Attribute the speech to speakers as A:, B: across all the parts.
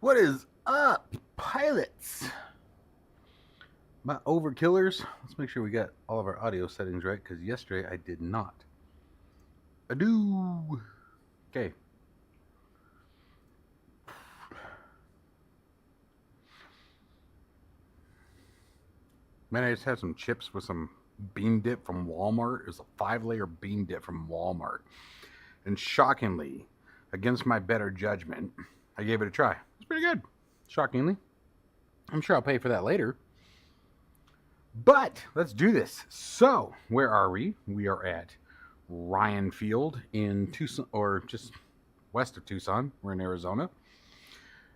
A: What is up, pilots? My overkillers. Let's make sure we got all of our audio settings right, because yesterday I did not. I do. Okay. Man, I just had some chips with some bean dip from Walmart. It was a 5-layer bean dip from Walmart. And shockingly, against my better judgment, I gave it a try. It's pretty good. Shockingly. I'm sure I'll pay for that later. But let's do this. So, where are we? We are at Ryan Field in Tucson, or just west of Tucson. We're in Arizona. And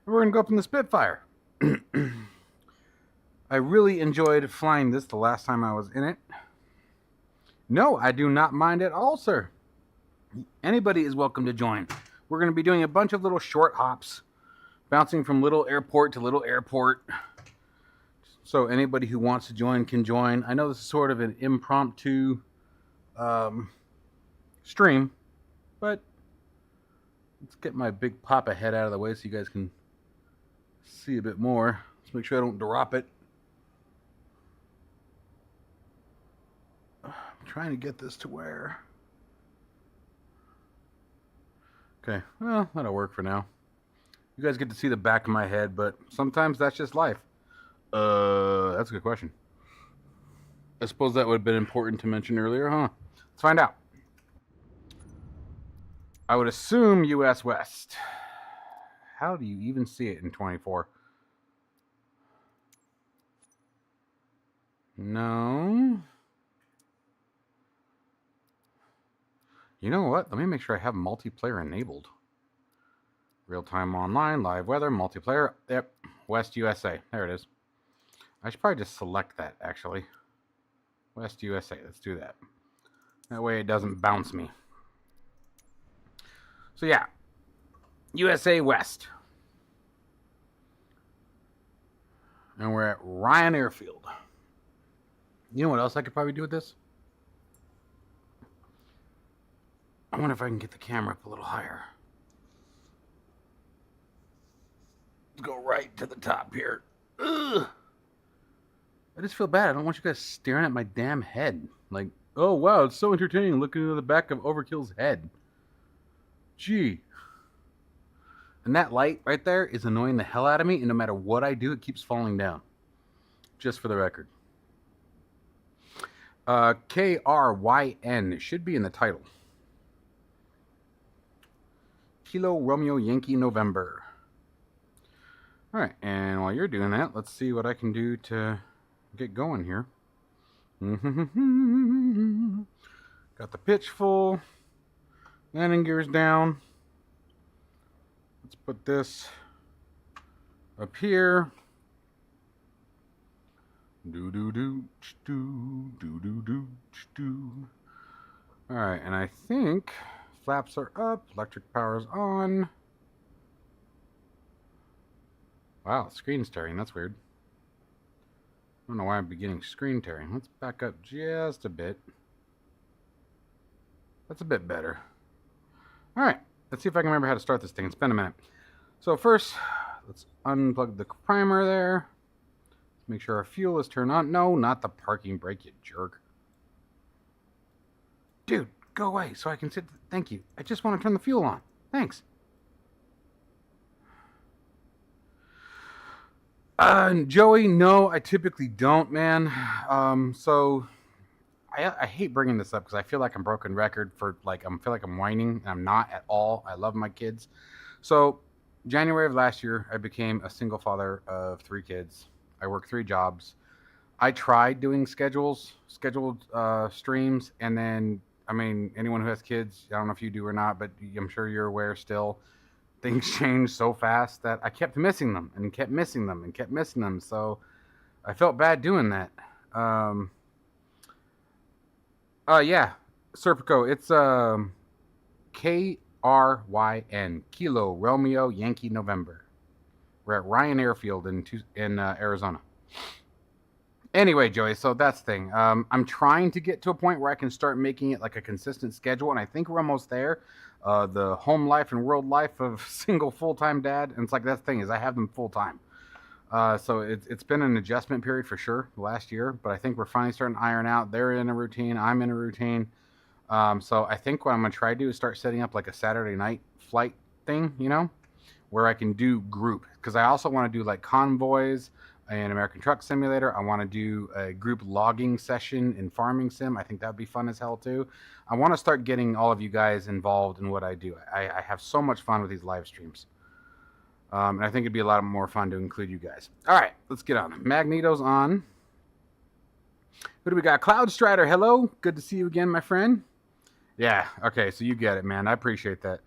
A: we're going to go up in the Spitfire. I really enjoyed flying this the last time I was in it. No, I do not mind at all, sir. Anybody is welcome to join. We're going to be doing a bunch of little short hops, bouncing from little airport to little airport. So anybody who wants to join can join. I know this is sort of an impromptu stream, but let's get my big papa head out of the way so you guys can see a bit more. Let's make sure I don't drop it. I'm trying to get this to where... Okay, well, that'll work for now. You guys get to see the back of my head, but sometimes that's just life. That's a good question. I suppose that would have been important to mention earlier, huh? Let's find out. I would assume US West. How do you even see it in 24? No. You know what? Let me make sure I have multiplayer enabled. Real-time online, live weather, multiplayer. Yep, West USA. There it is. I should probably just select that, actually. West USA. Let's do that. That way it doesn't bounce me. So, yeah. USA West. And we're at Ryan Airfield. You know what else I could probably do with this? I wonder if I can get the camera up a little higher. Let's go right to the top here. Ugh. I just feel bad. I don't want you guys staring at my damn head. Like, oh wow, it's so entertaining looking into the back of Overkill's head. Gee. And that light right there is annoying the hell out of me, and no matter what I do, it keeps falling down. Just for the record. KRYN should be in the title. Kilo Romeo Yankee November. Alright, and while you're doing that, let's see what I can do to get going here. Got the pitch full. Landing gears down. Let's put this up here. Alright, and I think flaps are up, electric power's on. Wow, screen tearing, that's weird. I don't know why I'm beginning screen tearing. Let's back up just a bit. That's a bit better. Alright, let's see if I can remember how to start this thing. It's been a minute. So first, let's unplug the primer there. Make sure our fuel is turned on. No, not the parking brake, you jerk. Dude, go away so I can sit. Thank you. I just want to turn the fuel on. Thanks. Joey, no, I typically don't, man. So I hate bringing this up because I feel like I'm broken record for like I feel like I'm whining, and I'm not at all. I love my kids. So January of last year, I became a single father of 3 kids. I work 3 jobs. I tried doing scheduled streams, and then, I mean, anyone who has kids, I don't know if you do or not, but I'm sure you're aware still, things change so fast that I kept missing them, and kept missing them, and kept missing them, so I felt bad doing that. Yeah, Serpico, it's, KRYN, Kilo Romeo Yankee November. We're at Ryan Airfield in Arizona. Anyway, Joey, so that's the thing. I'm trying to get to a point where I can start making it like a consistent schedule, and I think we're almost there. The home life and world life of single full-time dad, and it's like that thing is I have them full-time. So it's been an adjustment period for sure last year, but I think we're finally starting to iron out. They're in a routine. I'm in a routine. So I think what I'm going to try to do is start setting up like a Saturday night flight thing, you know, where I can do group. Because I also want to do like convoys in American Truck Simulator. I want to do a group logging session in Farming Sim. I think that would be fun as hell too. I want to start getting all of you guys involved in what I do. I have so much fun with these live streams. And I think it'd be a lot more fun to include you guys. All right, let's get on. Magneto's on. Who do we got? Cloud Strider, hello. Good to see you again, my friend. Yeah, okay, so you get it, man. I appreciate that.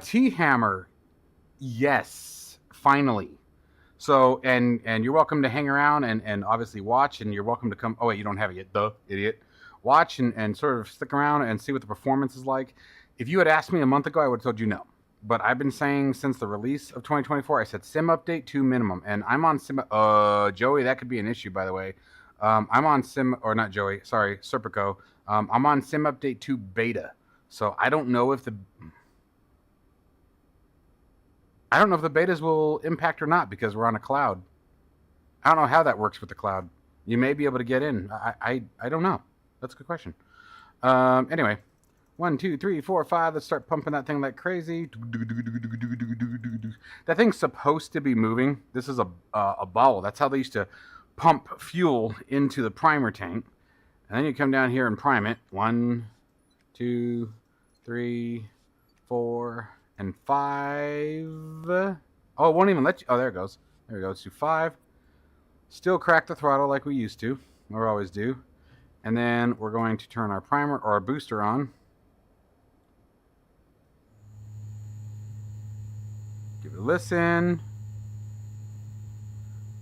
A: T-Hammer, yes, finally. So, and you're welcome to hang around and obviously watch, and you're welcome to come. Oh, wait, you don't have it yet, duh, idiot. Watch and sort of stick around and see what the performance is like. If you had asked me a month ago, I would have told you no. But I've been saying since the release of 2024, I said sim update 2 minimum. And I'm on sim, Joey, that could be an issue, by the way. I'm on sim, or not Joey, sorry, Serpico. I'm on sim update 2 beta. So I don't know if the betas will impact or not because we're on a cloud. I don't know how that works with the cloud. You may be able to get in. I don't know. That's a good question. Anyway, 1, 2, 3, 4, 5. Let's start pumping that thing like crazy. That thing's supposed to be moving. This is a bottle. That's how they used to pump fuel into the primer tank. And then you come down here and prime it. 1, 2, 3, 4, and 5. Oh, it won't even let you. Oh, there it goes. There we go. Let's do 5. Still crack the throttle like we used to. Or always do. And then we're going to turn our primer or our booster on. Give it a listen.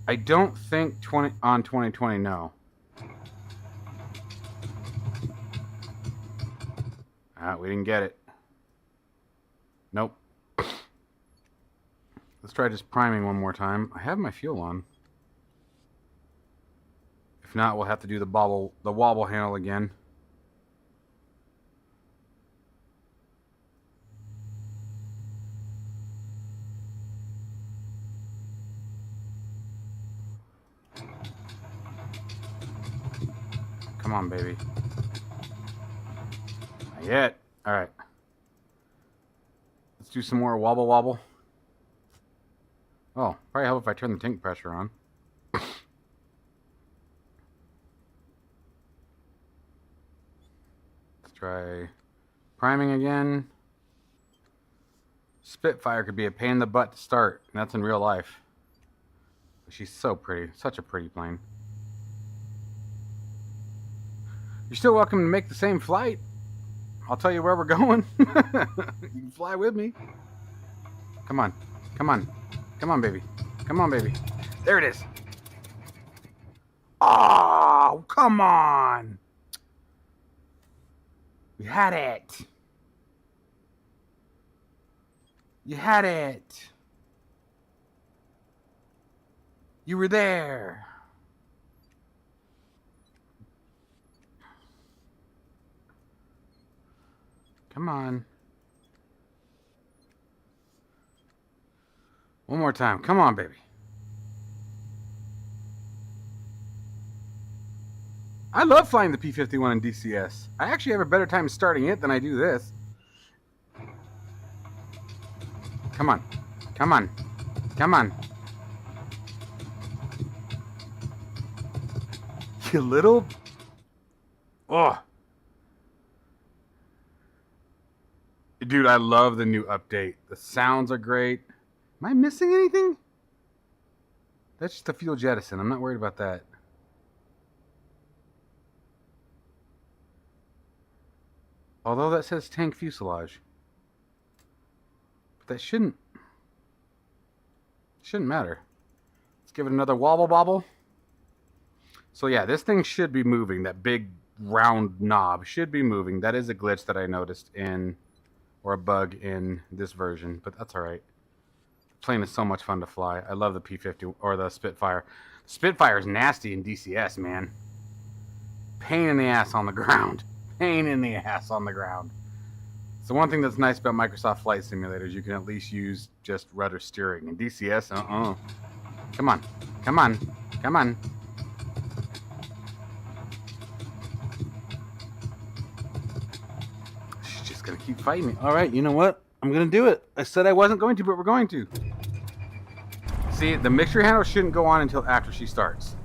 A: I don't think 2020, no. We didn't get it. Nope. Let's try just priming one more time. I have my fuel on. If not, we'll have to do the wobble handle again. Come on, baby. Not yet. All right. Let's do some more wobble. Oh, probably help if I turn the tank pressure on. Let's try priming again. Spitfire could be a pain in the butt to start, and that's in real life. But she's so pretty. Such a pretty plane. You're still welcome to make the same flight. I'll tell you where we're going. You can fly with me. Come on. Come on. Come on, baby. Come on, baby. There it is. Oh, come on. You had it. You had it. You were there. Come on. One more time. Come on, baby. I love flying the P-51 in DCS. I actually have a better time starting it than I do this. Come on. Come on. Come on. You little... Oh. Dude, I love the new update. The sounds are great. Am I missing anything? That's just a fuel jettison. I'm not worried about that. Although that says tank fuselage. But that shouldn't matter. Let's give it another wobble bobble. So yeah, this thing should be moving. That big round knob should be moving. That is a glitch that I noticed in or a bug in this version, but that's all right. The plane is so much fun to fly. I love the P-50 or the Spitfire. Spitfire is nasty in DCS, man. Pain in the ass on the ground. Pain in the ass on the ground. So one thing that's nice about Microsoft Flight Simulators, you can at least use just rudder steering. In DCS, Come on. Come on. Come on. She's just going to keep fighting me. All right, you know what? I'm going to do it. I said I wasn't going to, but we're going to. See, the mixture handle shouldn't go on until after she starts.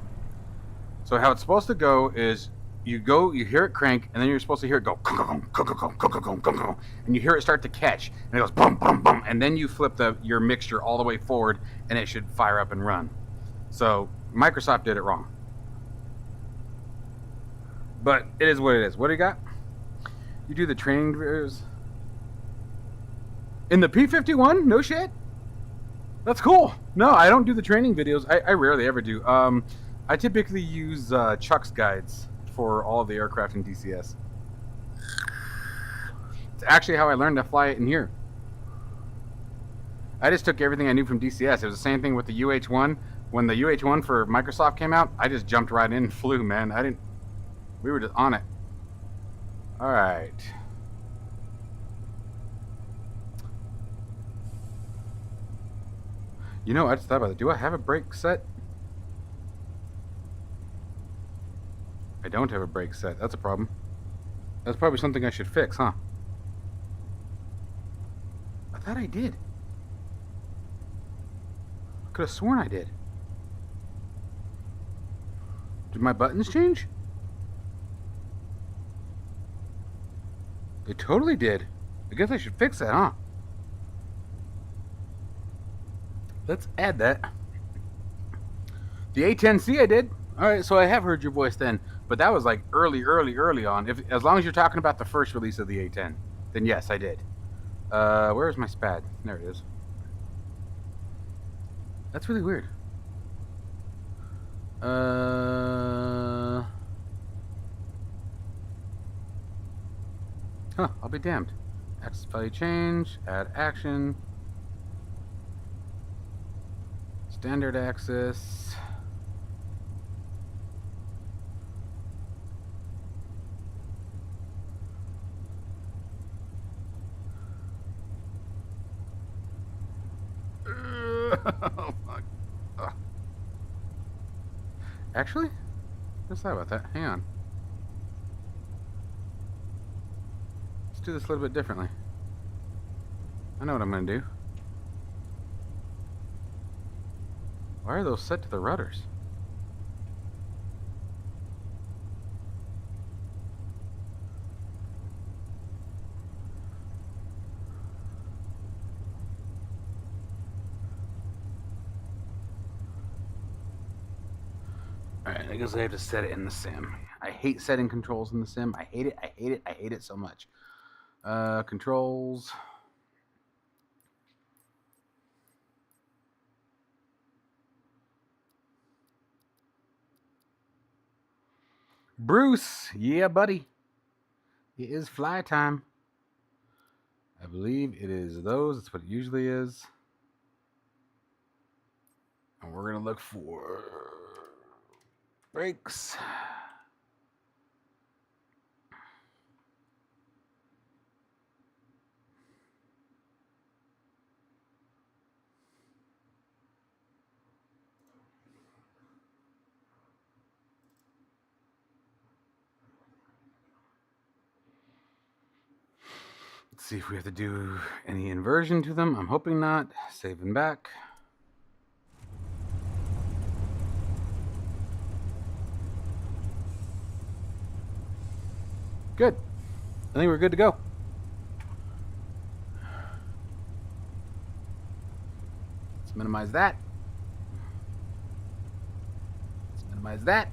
A: So how it's supposed to go is you hear it crank, and then you're supposed to hear it go, and you hear it start to catch, and it goes bum, bum, bum, and then you flip your mixture all the way forward, and it should fire up and run. So Microsoft did it wrong. But it is what it is. What do you got? You do the training videos in the P-51? No shit? That's cool. No, I don't do the training videos. I rarely ever do. I typically use Chuck's guides for all of the aircraft in DCS. It's actually how I learned to fly it in here. I just took everything I knew from DCS. It was the same thing with the UH-1. When the UH-1 for Microsoft came out, I just jumped right in and flew, man. We were just on it. All right. You know, I just thought about it. Do I have a brake set? I don't have a brake set. That's a problem. That's probably something I should fix, huh? I thought I did. Could have sworn I did. Did my buttons change? They totally did. I guess I should fix that, huh? Let's add that. The A10C I did. Alright, so I have heard your voice then. But that was like early on. As long as you're talking about the first release of the A10, then yes, I did. Where's my SPAD? There it is. That's really weird. Huh, I'll be damned. Access value change, add action. Standard access. Oh, fuck. Actually, let's thought about that. Hang on. Let's do this a little bit differently. I know what I'm going to do. Why are those set to the rudders? Alright, I guess I have to set it in the sim. I hate setting controls in the sim. I hate it. I hate it. I hate it so much. Controls. Bruce, yeah, buddy. It is fly time. I believe it is those. That's what it usually is. And we're going to look for brakes. Let's see if we have to do any inversion to them. I'm hoping not. Saving back. Good. I think we're good to go. Let's minimize that. Let's minimize that.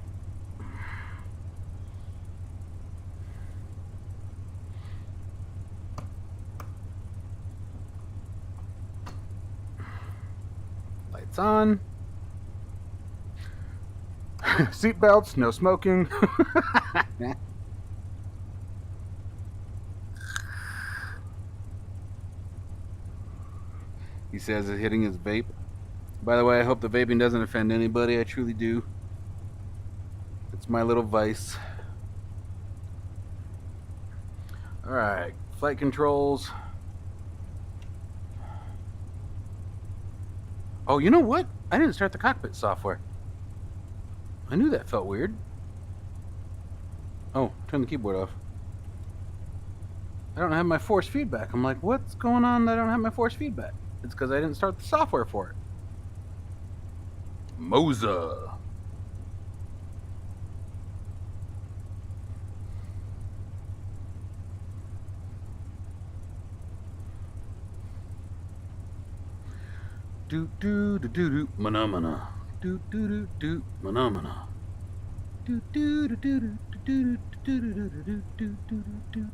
A: Lights on. Seat belts, no smoking. He says is hitting his vape. By the way, I hope the vaping doesn't offend anybody. I truly do. It's my little vice. Alright, flight controls. Oh, you know what? I didn't start the cockpit software. I knew that felt weird. Oh, turn the keyboard off. I don't have my force feedback. I'm like, what's going on that I don't have my force feedback? It's because I didn't start the software for it. Moza. Do do do do do mana. Do do do do mana. Do do do do do do do do do do do do.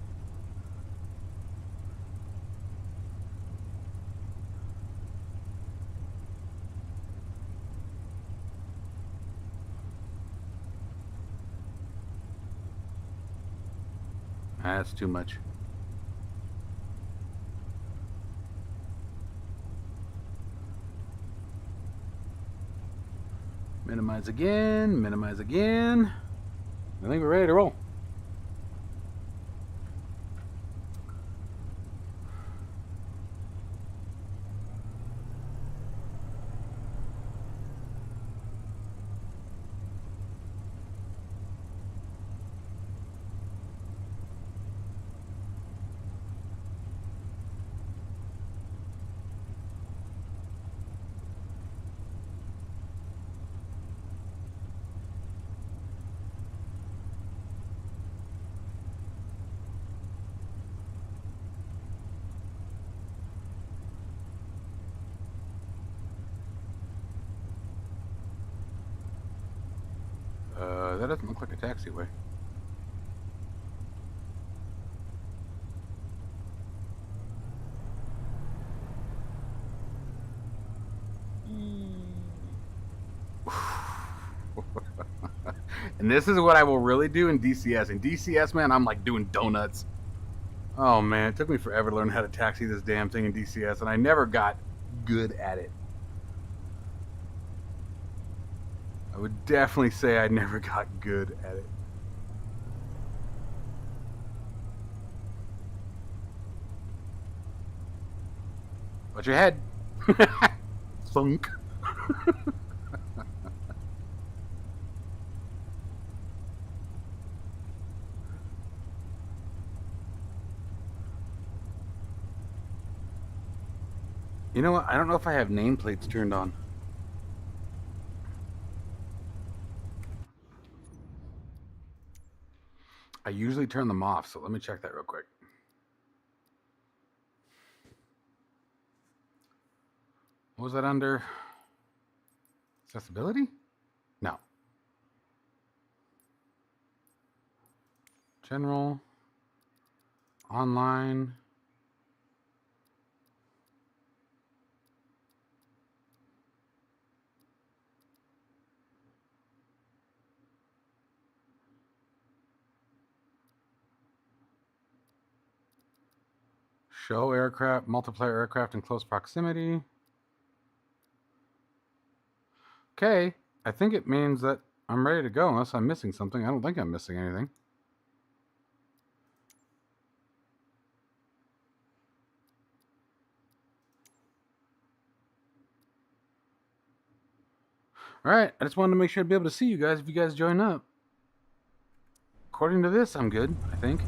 A: That's too much. Minimize again, minimize again. I think we're ready to roll. That doesn't look like a taxiway. And this is what I will really do in DCS. In DCS, man, I'm like doing donuts. Oh man, it took me forever to learn how to taxi this damn thing in DCS, and I never got good at it. I would definitely say I never got good at it. Watch your head. Thunk. You know what? I don't know if I have nameplates turned on. I usually turn them off, so let me check that real quick. What was that under? Accessibility? No. General. Online. Show aircraft, multiplayer aircraft in close proximity. Okay, I think it means that I'm ready to go unless I'm missing something. I don't think I'm missing anything. All right, I just wanted to make sure I'd be able to see you guys if you guys join up. According to this, I'm good, I think.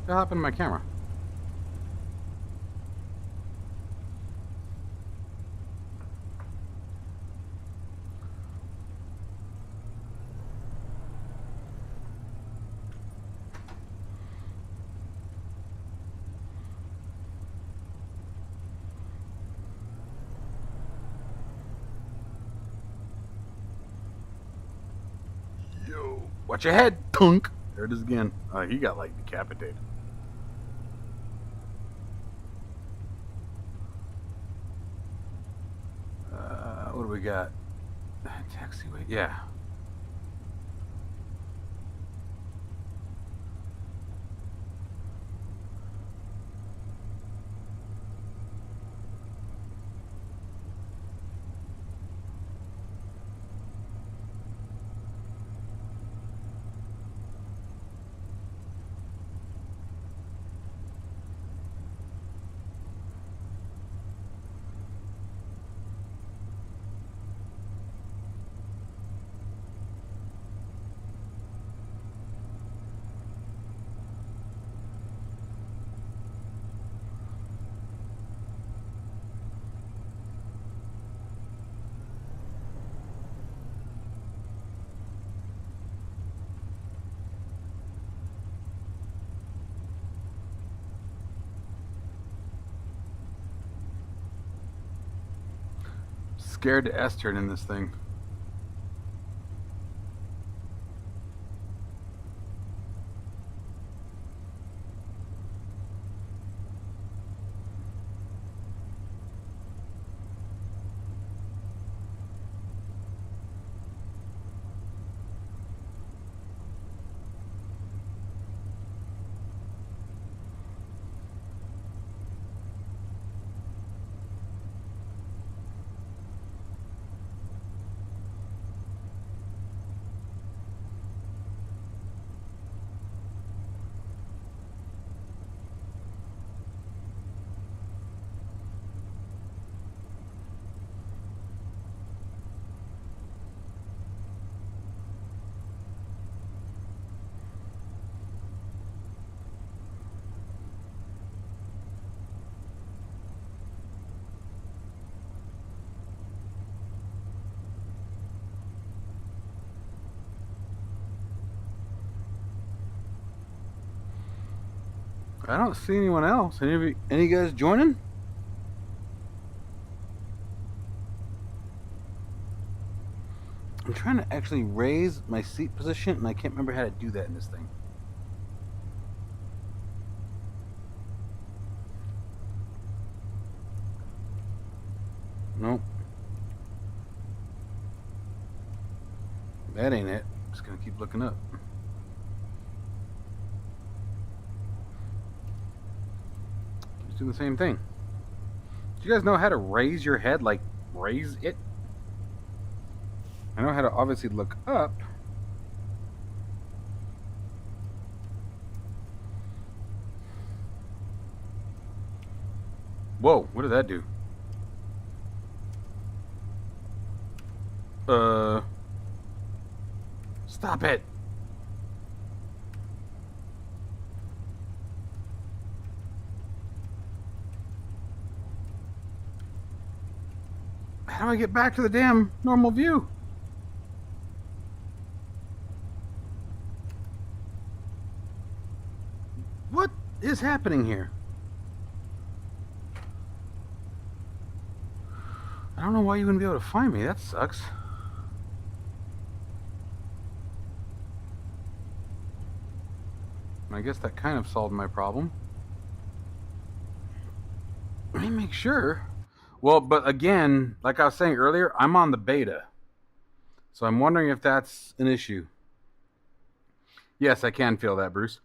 A: What happened to my camera? Yo, watch your head, punk. There it is again. He got like decapitated. What do we got? Taxiway, yeah. scared to S-turn in this thing. I don't see anyone else. Any of you guys joining? I'm trying to actually raise my seat position, and I can't remember how to do that in this thing. Nope. That ain't it. Just gonna keep looking up. Just do the same thing. Do you guys know how to raise your head? Like, raise it? I know how to obviously look up. Whoa, what did that do? Stop it. How do I get back to the damn normal view? What is happening here? I don't know why you wouldn't be able to find me. That sucks. I guess that kind of solved my problem. Let me make sure. Well, but again, like I was saying earlier, I'm on the beta. So I'm wondering if that's an issue. Yes, I can feel that, Bruce.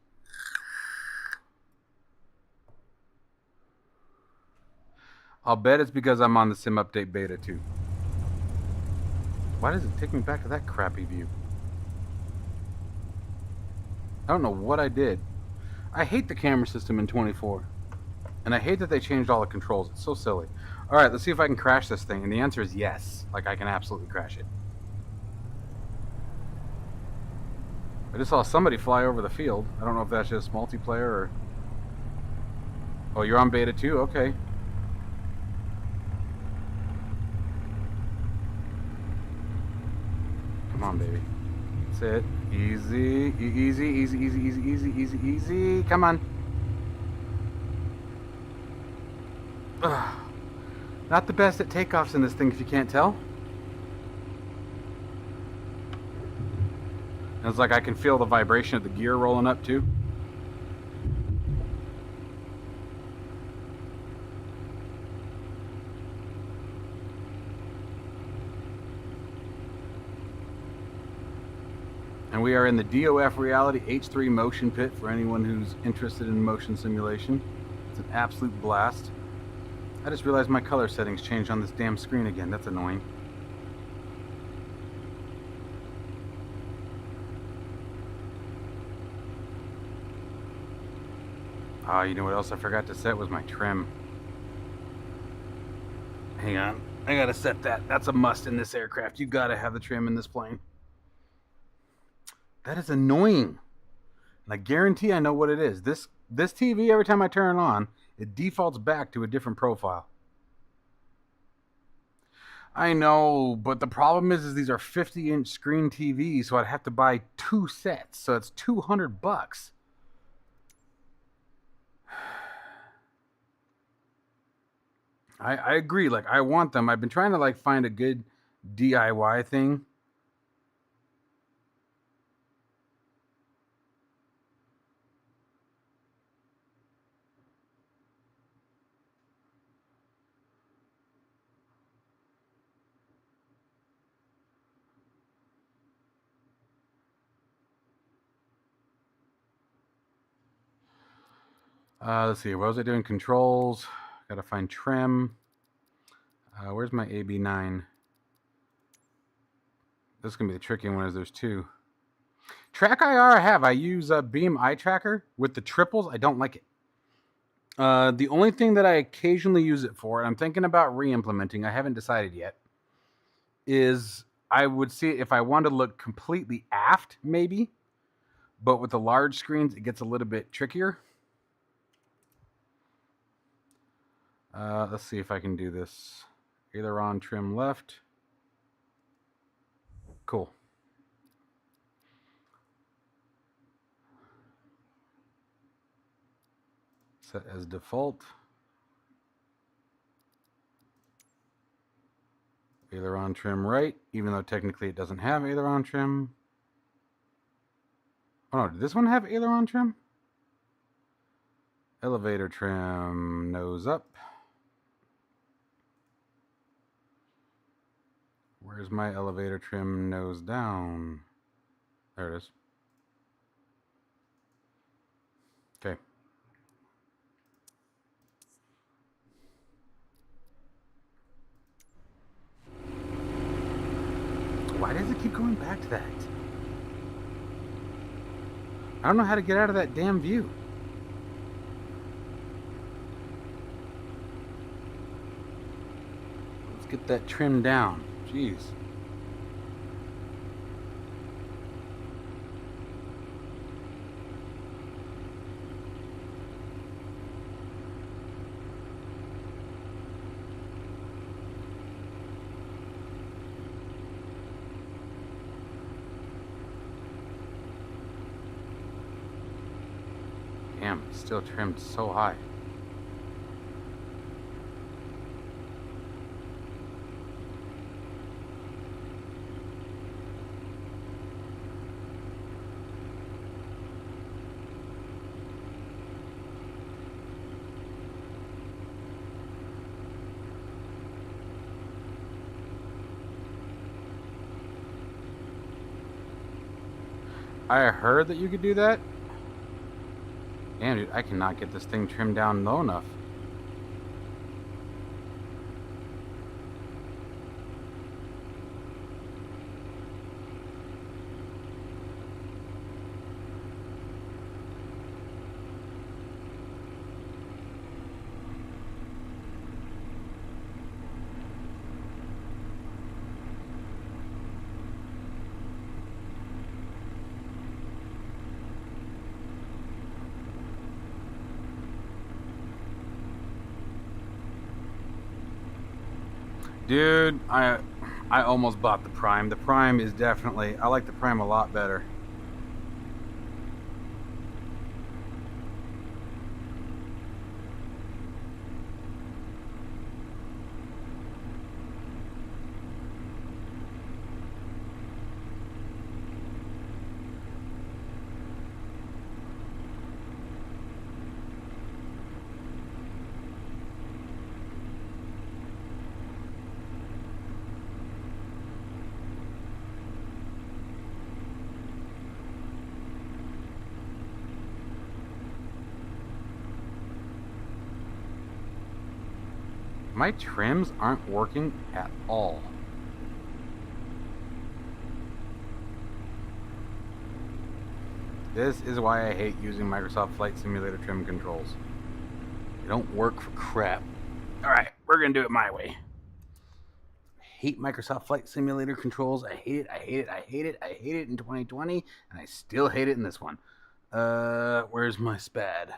A: I'll bet it's because I'm on the sim update beta too. Why does it take me back to that crappy view? I don't know what I did. I hate the camera system in 24. And I hate that they changed all the controls. It's so silly. Alright, let's see if I can crash this thing. And the answer is yes. Like, I can absolutely crash it. I just saw somebody fly over the field. I don't know if that's just multiplayer or... Oh, you're on beta too? Okay. Come on, baby. That's it. Easy. Easy, easy, easy, easy, easy, easy, easy. Come on. Ugh. Not the best at takeoffs in this thing, if you can't tell. And it's like I can feel the vibration of the gear rolling up too. And we are in the DOF Reality H3 Motion Pit for anyone who's interested in motion simulation. It's an absolute blast. I just realized my color settings changed on this damn screen again. That's annoying. Ah, you know what else I forgot to set was my trim. Hang on. I gotta set that. That's a must in this aircraft. You gotta have the trim in this plane. That is annoying. And I guarantee I know what it is. This TV, every time I turn it on, it defaults back to a different profile. I know, but the problem is these are 50-inch screen TVs, so I'd have to buy 2 sets. So it's $200. I agree. Like, I want them. I've been trying to like find a good DIY thing. Let's see. What was I doing? Controls. Gotta find trim. Where's my AB9? This is gonna be the tricky one. Is there's two. Track IR I have. I use Beam Eye Tracker with the triples. I don't like it. The only thing that I occasionally use it for, and I'm thinking about re-implementing, I haven't decided yet, is I would see if I want to look completely aft, maybe, but with the large screens, it gets a little bit trickier. Let's see if I can do this. Aileron trim left. Cool. Set as default. Aileron trim right, even though technically it doesn't have aileron trim. Oh no, did this one have aileron trim? Elevator trim, nose up. Where's my elevator trim, nose down? There it is. Okay. Why does it keep going back to that? I don't know how to get out of that damn view. Let's get that trim down. Jeez. Damn, it's still trimmed so high. I heard that you could do that. Damn, dude, I cannot get this thing trimmed down low enough. Dude, I almost bought the Prime. The Prime is definitely, I like the Prime a lot better. My trims aren't working at all. This is why I hate using Microsoft Flight Simulator trim controls. They don't work for crap. Alright, we're gonna do it my way. I hate Microsoft Flight Simulator controls. I hate it, I hate it, I hate it, I hate it in 2020, and I still hate it in this one. Where's my SPAD?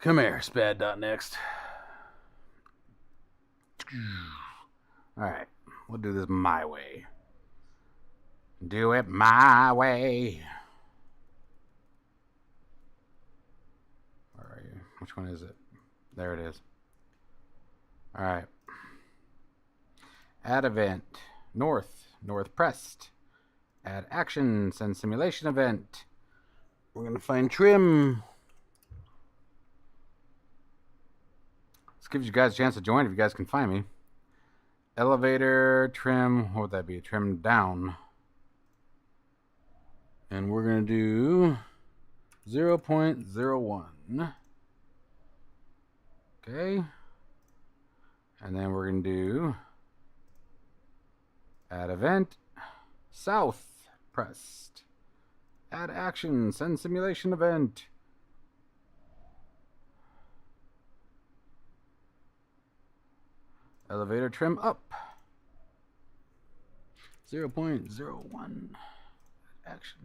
A: Come here, SPAD.next. Alright, we'll do this my way. Do it my way. Where are you? Which one is it? There it is. All right. Add event. North pressed. Add action. Send simulation event. We're going to find trim. This gives you guys a chance to join if you guys can find me. Elevator, trim. What would that be? Trim down. And we're going to do 0.01. Okay. And then we're going to do add event, south pressed, add action, send simulation event. Elevator trim up. 0.01 action.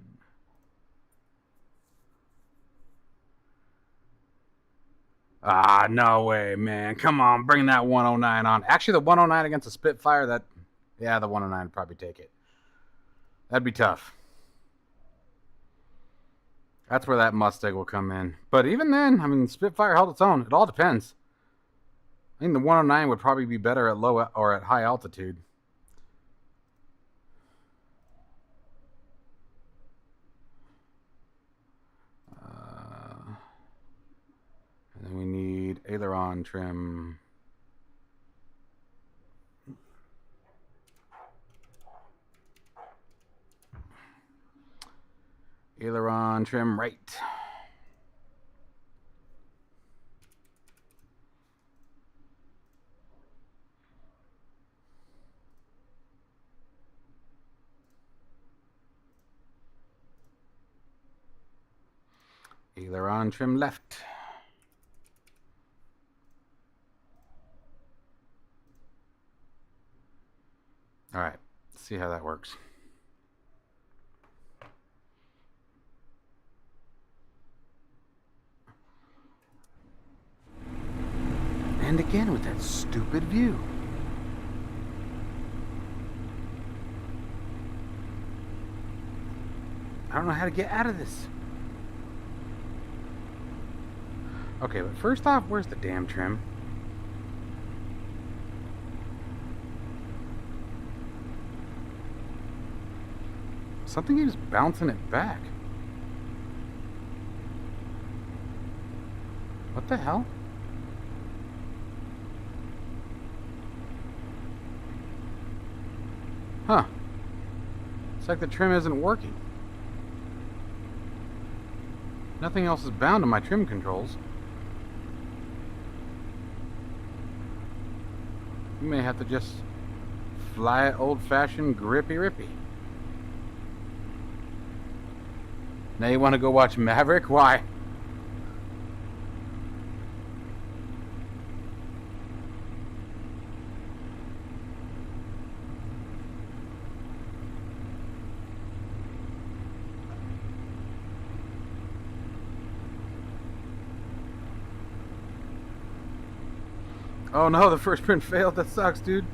A: Ah, no way, man. Come on, bring that 109 on. Actually, the 109 against a Spitfire, yeah, the 109 would probably take it. That'd be tough. That's where that Mustang will come in. But even then, I mean, Spitfire held its own. It all depends. I think the 109 would probably be better at low or at high altitude. And then we need aileron trim. Aileron trim right. Aileron trim left. All right, let's see how that works. And again with that stupid view. I don't know how to get out of this. Okay, but first off, where's the damn trim? Something keeps bouncing it back. What the hell? Huh. It's like the trim isn't working. Nothing else is bound to my trim controls. You may have to just fly it old-fashioned grippy-rippy. Now you want to go watch Maverick? Why? Oh no, the first print failed. That sucks, dude.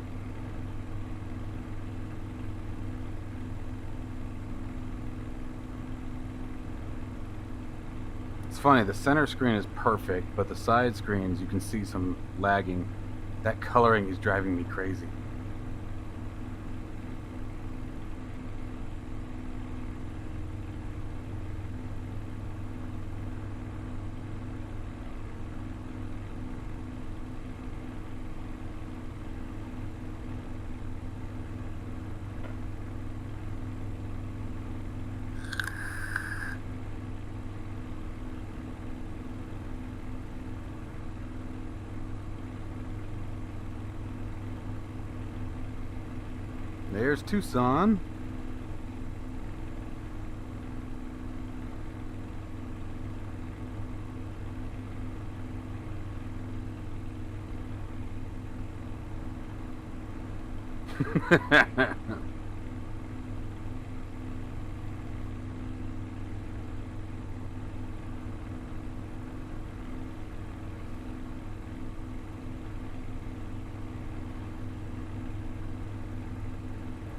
A: It's funny, the center screen is perfect, but the side screens, you can see some lagging. That coloring is driving me crazy. There's Tucson.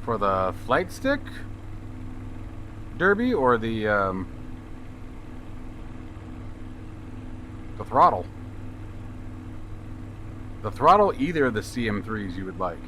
A: For the flight stick derby or the throttle? The throttle either of the CM3s you would like.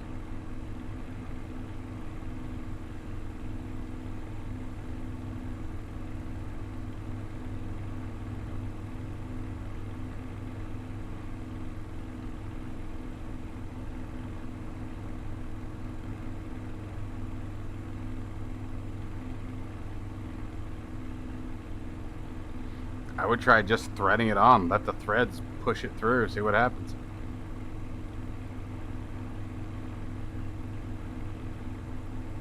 A: I would try just threading it on. Let the threads push it through. See what happens.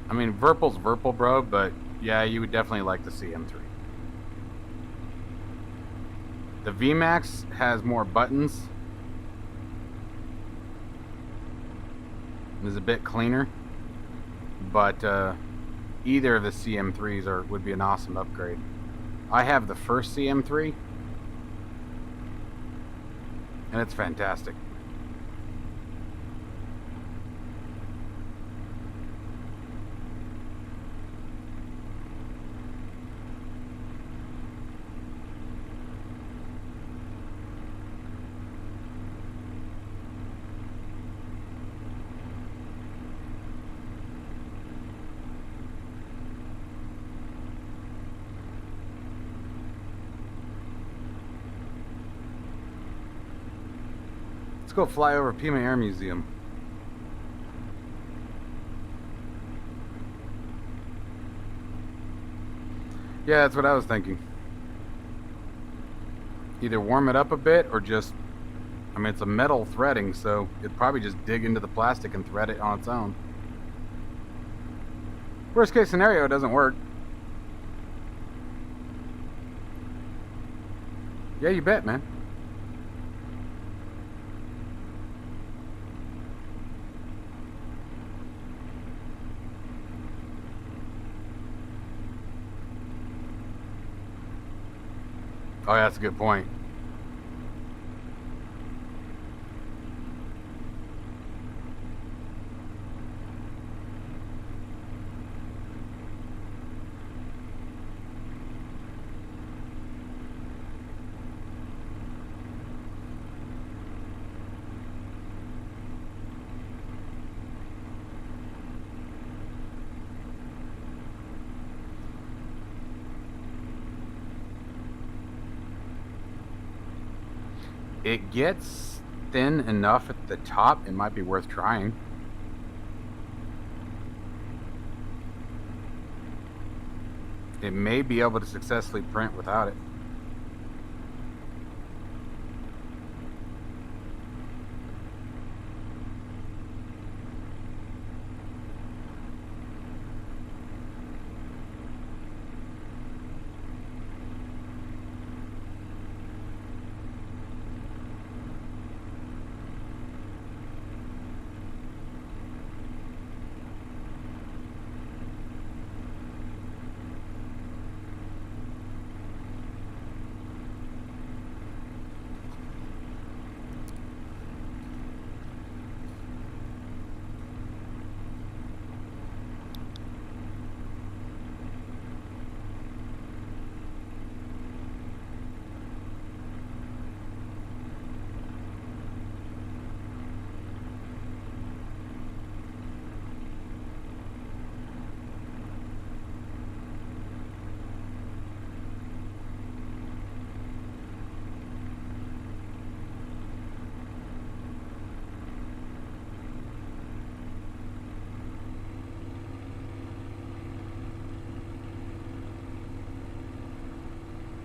A: I mean, Virpil's Virpil, bro, but yeah, you would definitely like the CM3. The VMAX has more buttons. Is a bit cleaner, but either of the CM3s would be an awesome upgrade. I have the first CM3, and it's fantastic. Let's go fly over Pima Air Museum. Yeah, that's what I was thinking. Either warm it up a bit or just, I mean, it's a metal threading, so it'd probably just dig into the plastic and thread it on its own. Worst case scenario, it doesn't work. Yeah, you bet, man. Oh, yeah, that's a good point. It gets thin enough at the top, it might be worth trying. It may be able to successfully print without it.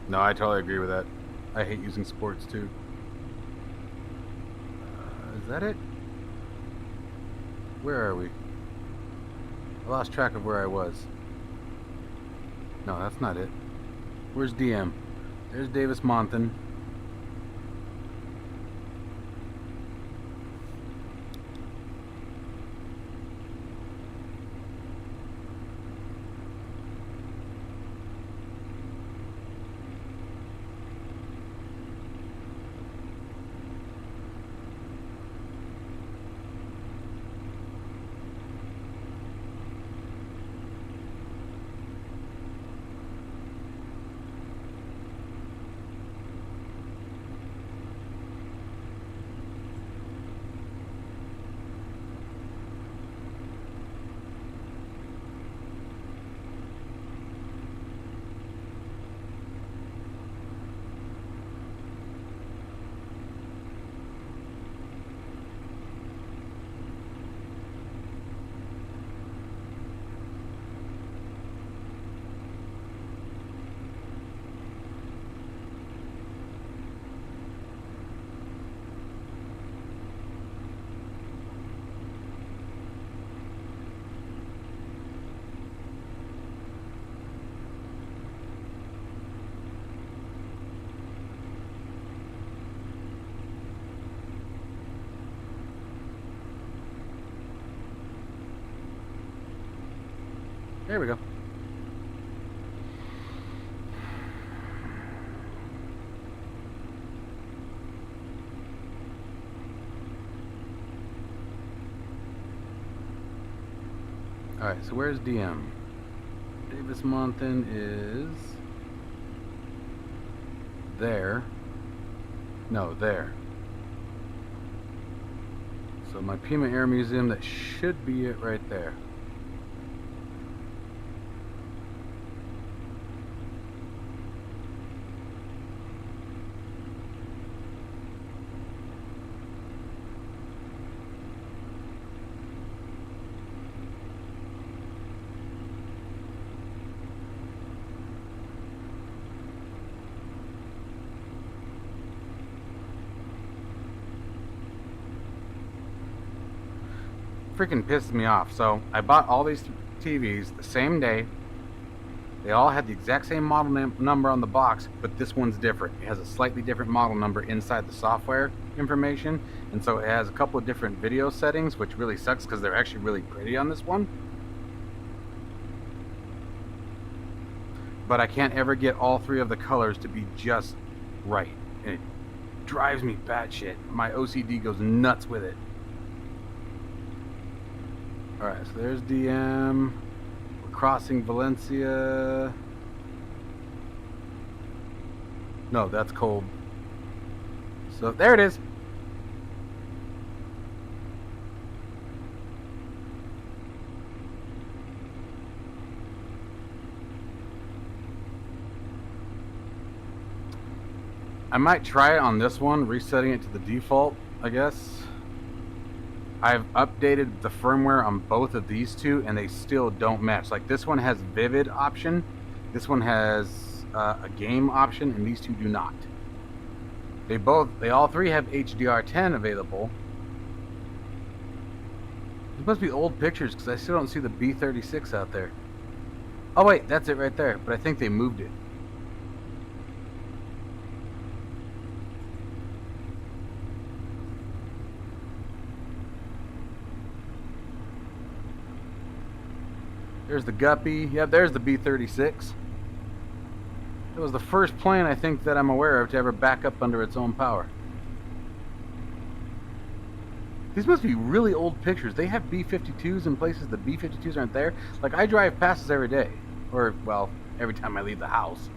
A: No, I totally agree with that. I hate using sports too. Is that it? Where are we? I lost track of where I was. No, that's not it. Where's DM? There's Davis Monthan. There we go. Alright, so where's DM? Davis Monthan is there. No, there. So my Pima Air Museum, that should be it right there. Freaking pisses me off. So I bought all these TVs the same day. They all had the exact same model number on the box, but this one's different. It has a slightly different model number inside the software information, and so it has a couple of different video settings, which really sucks because they're actually really pretty on this one. But I can't ever get all three of the colors to be just right. And it drives me batshit. My OCD goes nuts with it. Alright, so there's DM. We're crossing Valencia. No, that's cold. So there it is. I might try it on this one, resetting it to the default, I guess. I've updated the firmware on both of these two, and they still don't match. Like, this one has Vivid option, this one has a game option, and these two do not. They all three have HDR10 available. These must be old pictures, because I still don't see the B36 out there. Oh wait, that's it right there, but I think they moved it. There's the Guppy. Yep, there's the B36. It was the first plane, I think, that I'm aware of to ever back up under its own power. These must be really old pictures. They have B-52s in places the B-52s aren't there. Like, I drive past this every day. Or, well, every time I leave the house.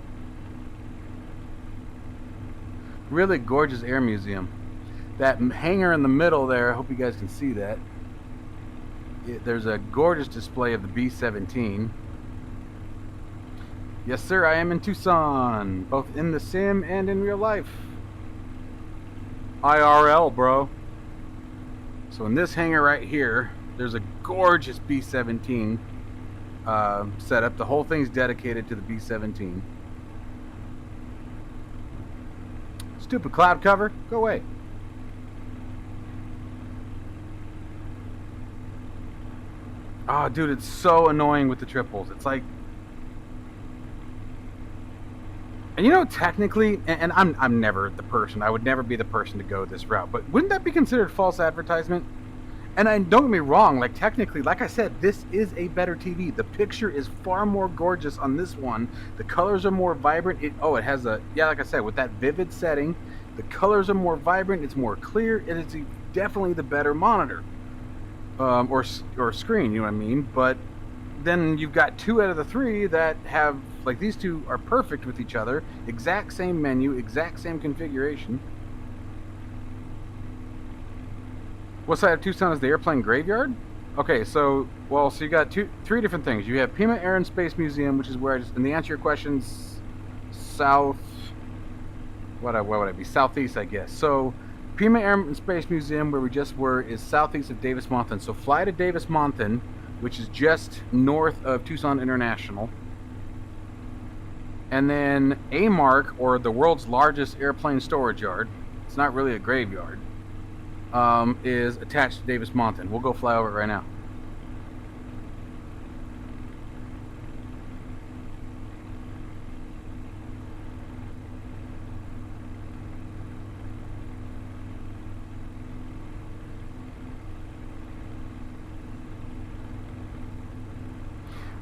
A: Really gorgeous air museum. That hangar in the middle there, I hope you guys can see that. There's a gorgeous display of the B-17. Yes, sir, I am in Tucson, both in the sim and in real life. IRL, bro. So in this hangar right here, there's a gorgeous B-17 setup. The whole thing's dedicated to the B-17. Stupid cloud cover, go away. Oh, dude, it's so annoying with the triples. It's like, and you know, technically, and I'm never the person. I would never be the person to go this route. But wouldn't that be considered false advertisement? And don't get me wrong. Like, technically, like I said, this is a better TV. The picture is far more gorgeous on this one. The colors are more vibrant. It has a, yeah, like I said, with that vivid setting, the colors are more vibrant. It's more clear. It is definitely the better monitor. Or screen, you know what I mean? But then you've got 2 out of the 3 that have, like, these two are perfect with each other. Exact same menu, exact same configuration. What side of Tucson is the airplane graveyard? Okay, so, well, so you got 3 different things. You have Pima Air and Space Museum, which is where and the answer to your question's south, what would I be? Southeast, I guess. So, Pima Air and Space Museum, where we just were, is southeast of Davis Monthan. So fly to Davis Monthan, which is just north of Tucson International. And then AMARC, or the world's largest airplane storage yard, it's not really a graveyard, is attached to Davis Monthan. We'll go fly over it right now.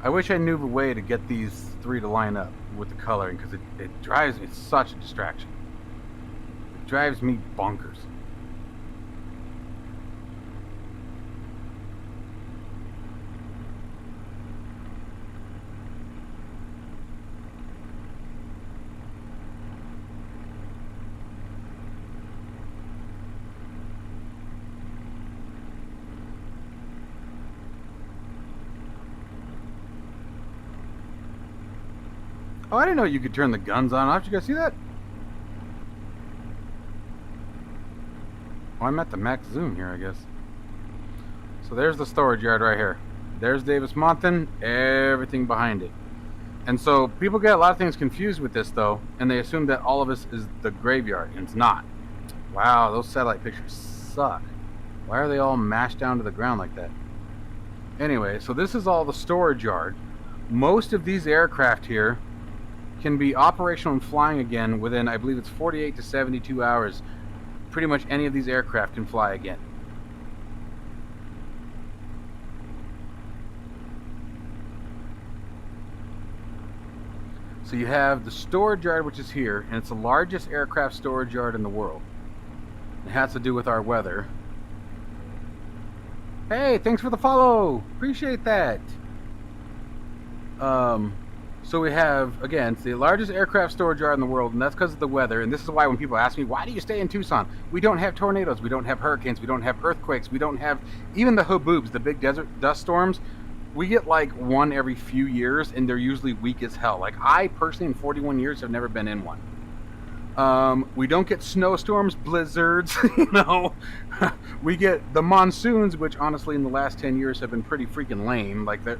A: I wish I knew the way to get these three to line up with the coloring, because it drives me, it's such a distraction. It drives me bonkers. Oh, I didn't know you could turn the guns on off. Did you guys see that? Oh, I'm at the max zoom here, I guess. So there's the storage yard right here. There's Davis Monthan, everything behind it. And so people get a lot of things confused with this, though, and they assume that all of this is the graveyard, and it's not. Wow, those satellite pictures suck. Why are they all mashed down to the ground like that? Anyway, so this is all the storage yard. Most of these aircraft here can be operational and flying again within, I believe it's 48 to 72 hours. Pretty much any of these aircraft can fly again. So you have the storage yard, which is here, and it's the largest aircraft storage yard in the world. It has to do with our weather. Hey, thanks for the follow. Appreciate that. So we have, again, it's the largest aircraft storage yard in the world, and that's because of the weather. And this is why when people ask me, why do you stay in Tucson? We don't have tornadoes, we don't have hurricanes, we don't have earthquakes, we don't have even the haboobs, the big desert dust storms. We get like one every few years, and they're usually weak as hell. Like, I personally, in 41 years, have never been in one. We don't get snowstorms, blizzards, you know. We get the monsoons, which honestly in the last 10 years have been pretty freaking lame. Like that.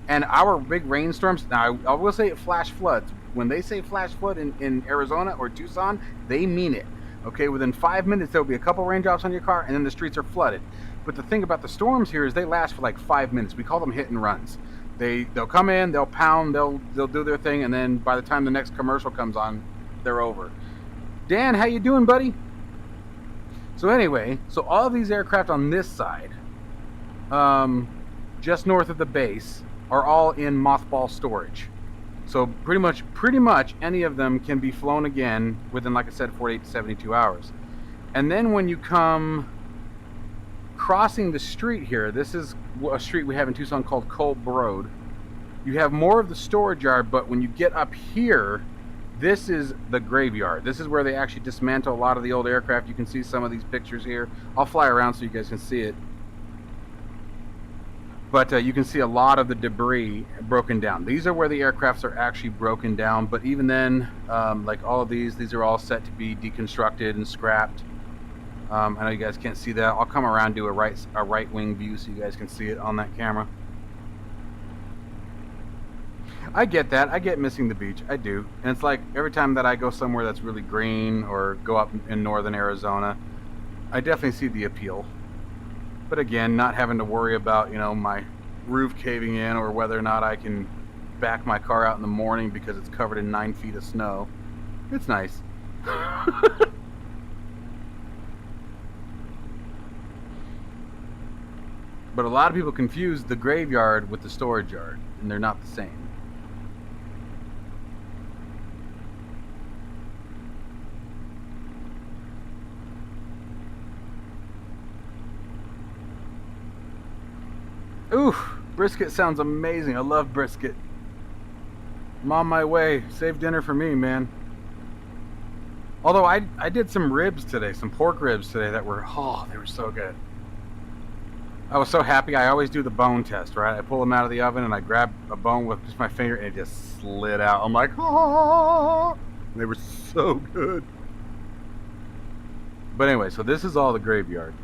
A: And our big rainstorms, now I will say flash floods. When they say flash flood in Arizona or Tucson, they mean it. Okay, within 5 minutes there'll be a couple raindrops on your car and then the streets are flooded. But the thing about the storms here is they last for like 5 minutes. We call them hit and runs. They'll come in, they'll pound, they'll do their thing, and then by the time the next commercial comes on, they're over. Dan, how you doing, buddy? So anyway, so all of these aircraft on this side, just north of the base, are all in mothball storage. So pretty much any of them can be flown again within, like I said, 48 to 72 hours. And then when you come crossing the street here, this is a street we have in Tucson called Colb Road. You have more of the storage yard, but when you get up here, this is the graveyard. This is where they actually dismantle a lot of the old aircraft. You can see some of these pictures here. I'll fly around so you guys can see it. But you can see a lot of the debris broken down. These are where the aircrafts are actually broken down. But even then, like all of these are all set to be deconstructed and scrapped. I know you guys can't see that. I'll come around and do a right wing view so you guys can see it on that camera. I get that. I get missing the beach. I do. And it's like every time that I go somewhere that's really green or go up in northern Arizona, I definitely see the appeal. But again, not having to worry about, you know, my roof caving in or whether or not I can back my car out in the morning because it's covered in 9 feet of snow. It's nice. But a lot of people confuse the graveyard with the storage yard, and they're not the same. Oof, brisket sounds amazing. I love brisket. I'm on my way. Save dinner for me, man. Although I did some ribs today, some pork ribs today that were, oh, they were so good. I was so happy. I always do the bone test, right? I pull them out of the oven and I grab a bone with just my finger and it just slid out. I'm like, oh, they were so good. But anyway, so this is all the graveyard.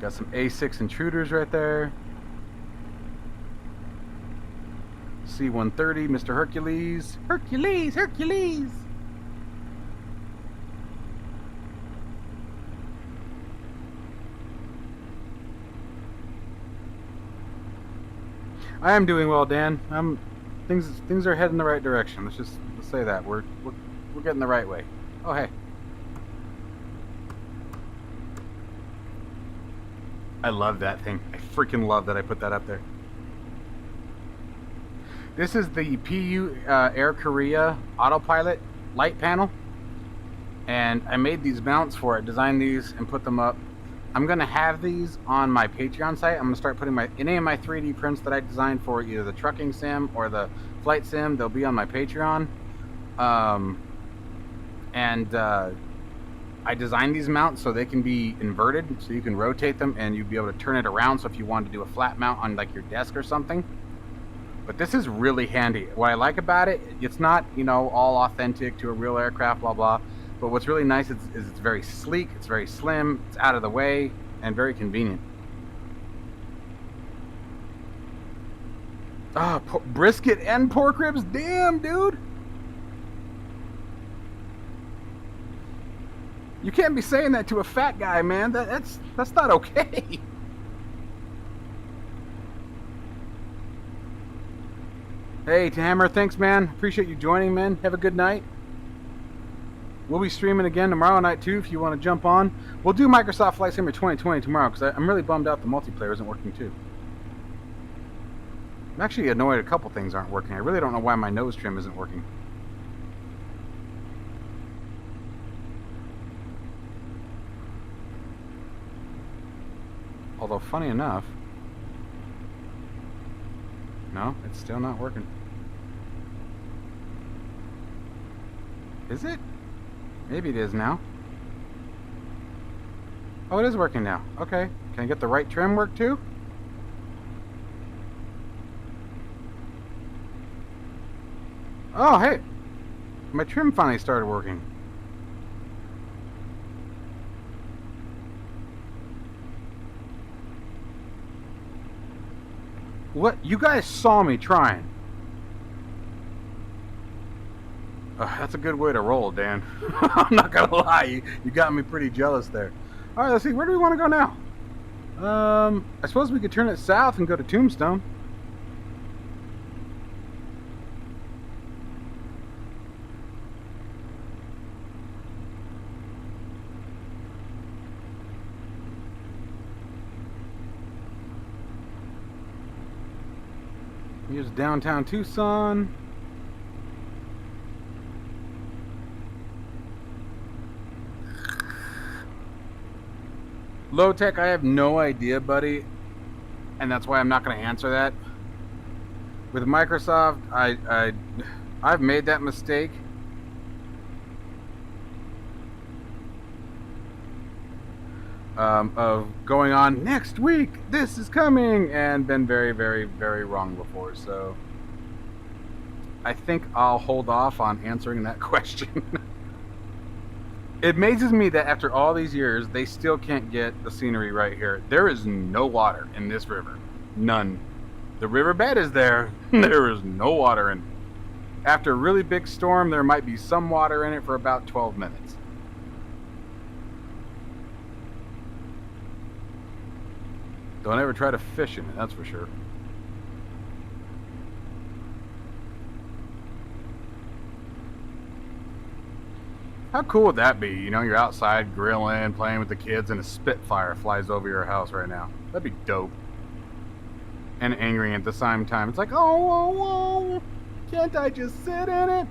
A: Got some A6 intruders right there. C-130, Mr. Hercules. Hercules, Hercules! I am doing well, Dan. Things are heading the right direction. Let's say that. We're getting the right way. Oh, hey. I love that thing. I freaking love that I put that up there. This is the PU Air Korea autopilot light panel. And I made these mounts for it, designed these and put them up. I'm going to have these on my Patreon site. I'm going to start putting any of my 3D prints that I designed for either the trucking sim or the flight sim. They'll be on my Patreon. I designed these mounts so they can be inverted, so you can rotate them and you'll be able to turn it around. So if you wanted to do a flat mount on like your desk or something. But this is really handy. What I like about it, it's not, you know, all authentic to a real aircraft, blah, blah. But what's really nice is it's very sleek, it's very slim, it's out of the way, and very convenient. Ah, brisket and pork ribs? Damn, dude! You can't be saying that to a fat guy, man. That's not okay. Hey, Hammer, thanks, man. Appreciate you joining, man. Have a good night. We'll be streaming again tomorrow night, too, if you want to jump on. We'll do Microsoft Flight Sim 2020 tomorrow, because I'm really bummed out the multiplayer isn't working, too. I'm actually annoyed a couple things aren't working. I really don't know why my nose trim isn't working. Although, funny enough... No, it's still not working. Is it? Maybe it is now. Oh, it is working now. Okay. Can I get the right trim work too? Oh, hey. My trim finally started working. What? You guys saw me trying. That's a good way to roll, Dan. I'm not gonna lie, you got me pretty jealous there. All right, let's see. Where do we want to go now? I suppose we could turn it south and go to Tombstone. Here's downtown Tucson. Low tech, I have no idea, buddy, and that's why I'm not going to answer that. With Microsoft, I've made that mistake. Of going on next week, this is coming, and been very, very, very wrong before. So I think I'll hold off on answering that question. It amazes me that after all these years, they still can't get the scenery right here. There is no water in this river. None. The riverbed is there. There is no water in it. After a really big storm, there might be some water in it for about 12 minutes. Don't ever try to fish in it, that's for sure. How cool would that be? You know, you're outside grilling, playing with the kids, and a Spitfire flies over your house right now. That'd be dope. And angry at the same time. It's like, oh, can't I just sit in it?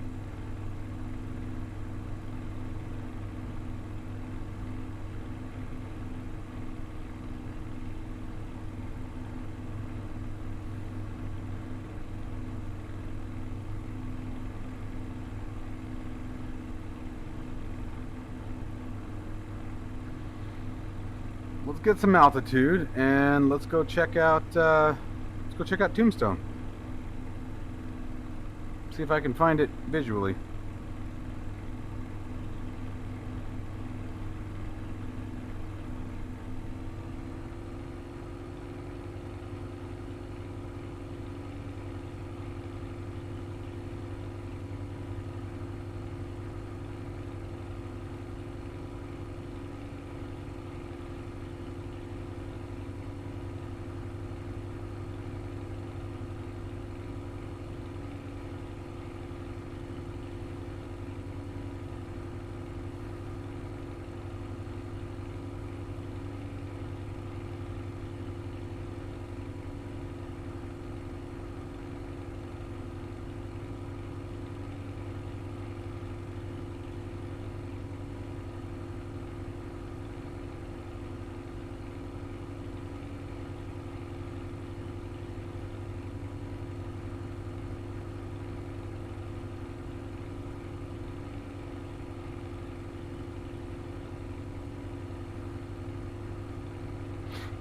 A: Let's get some altitude and let's go check out Tombstone. See if I can find it visually.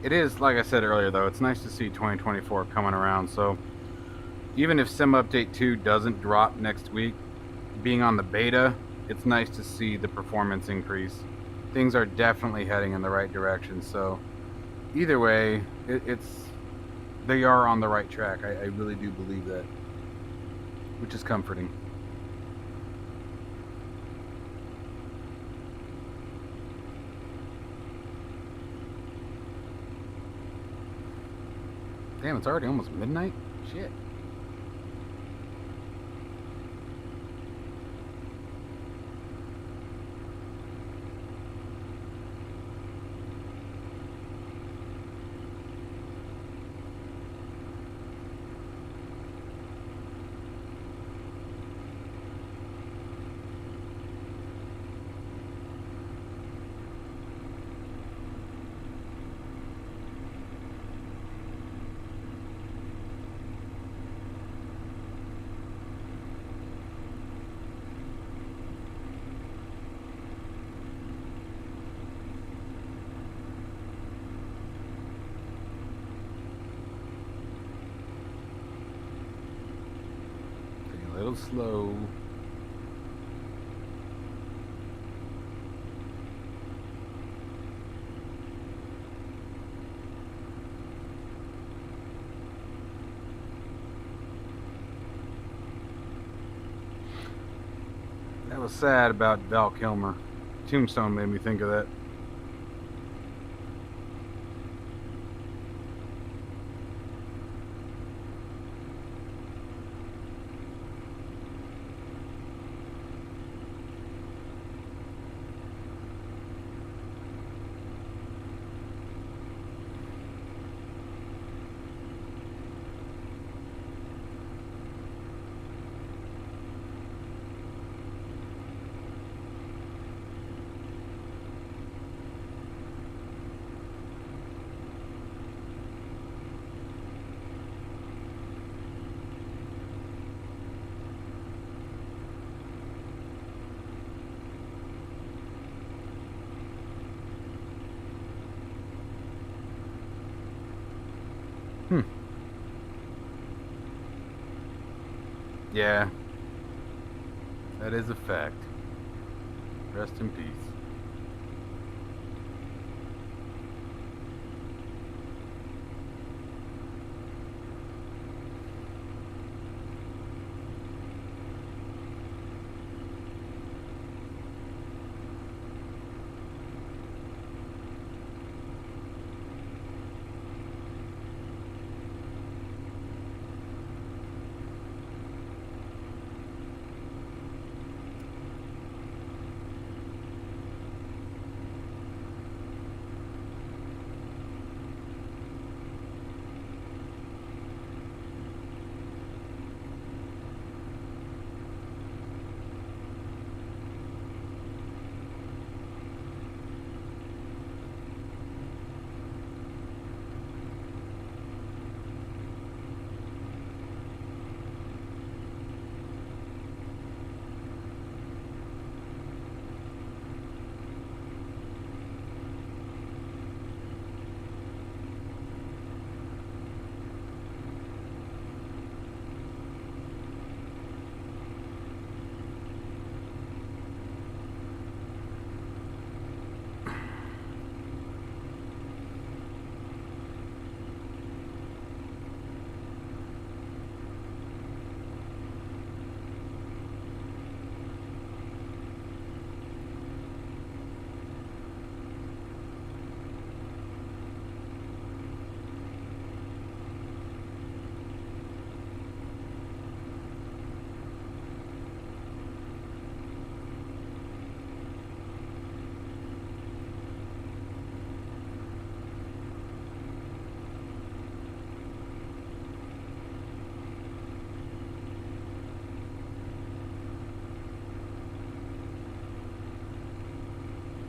A: It is, like I said earlier, though, it's nice to see 2024 coming around. So even if Sim Update 2 doesn't drop next week, being on the beta, it's nice to see the performance increase. Things are definitely heading in the right direction. So either way, they are on the right track. I really do believe that, which is comforting. Damn, it's already almost midnight? Shit. Taking a little slow. That was sad about Val Kilmer. Tombstone made me think of that. Yeah, that is a fact. Rest in peace.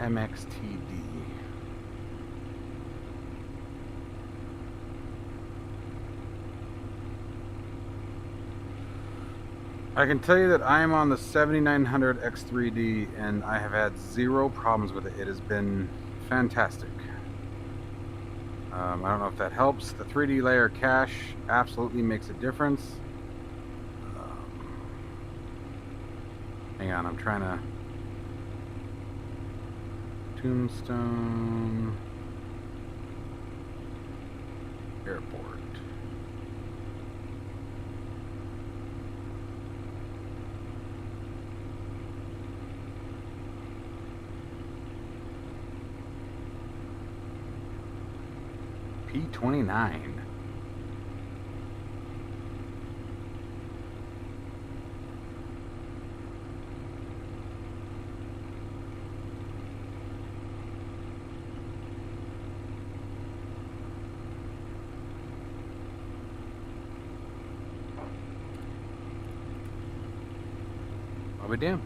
A: MXTD. I can tell you that I am on the 7900 X3D and I have had zero problems with it. It has been fantastic. I don't know if that helps. The 3D layer cache absolutely makes a difference. Hang on, I'm trying to... Tombstone... Airport. P29. I'll be damned.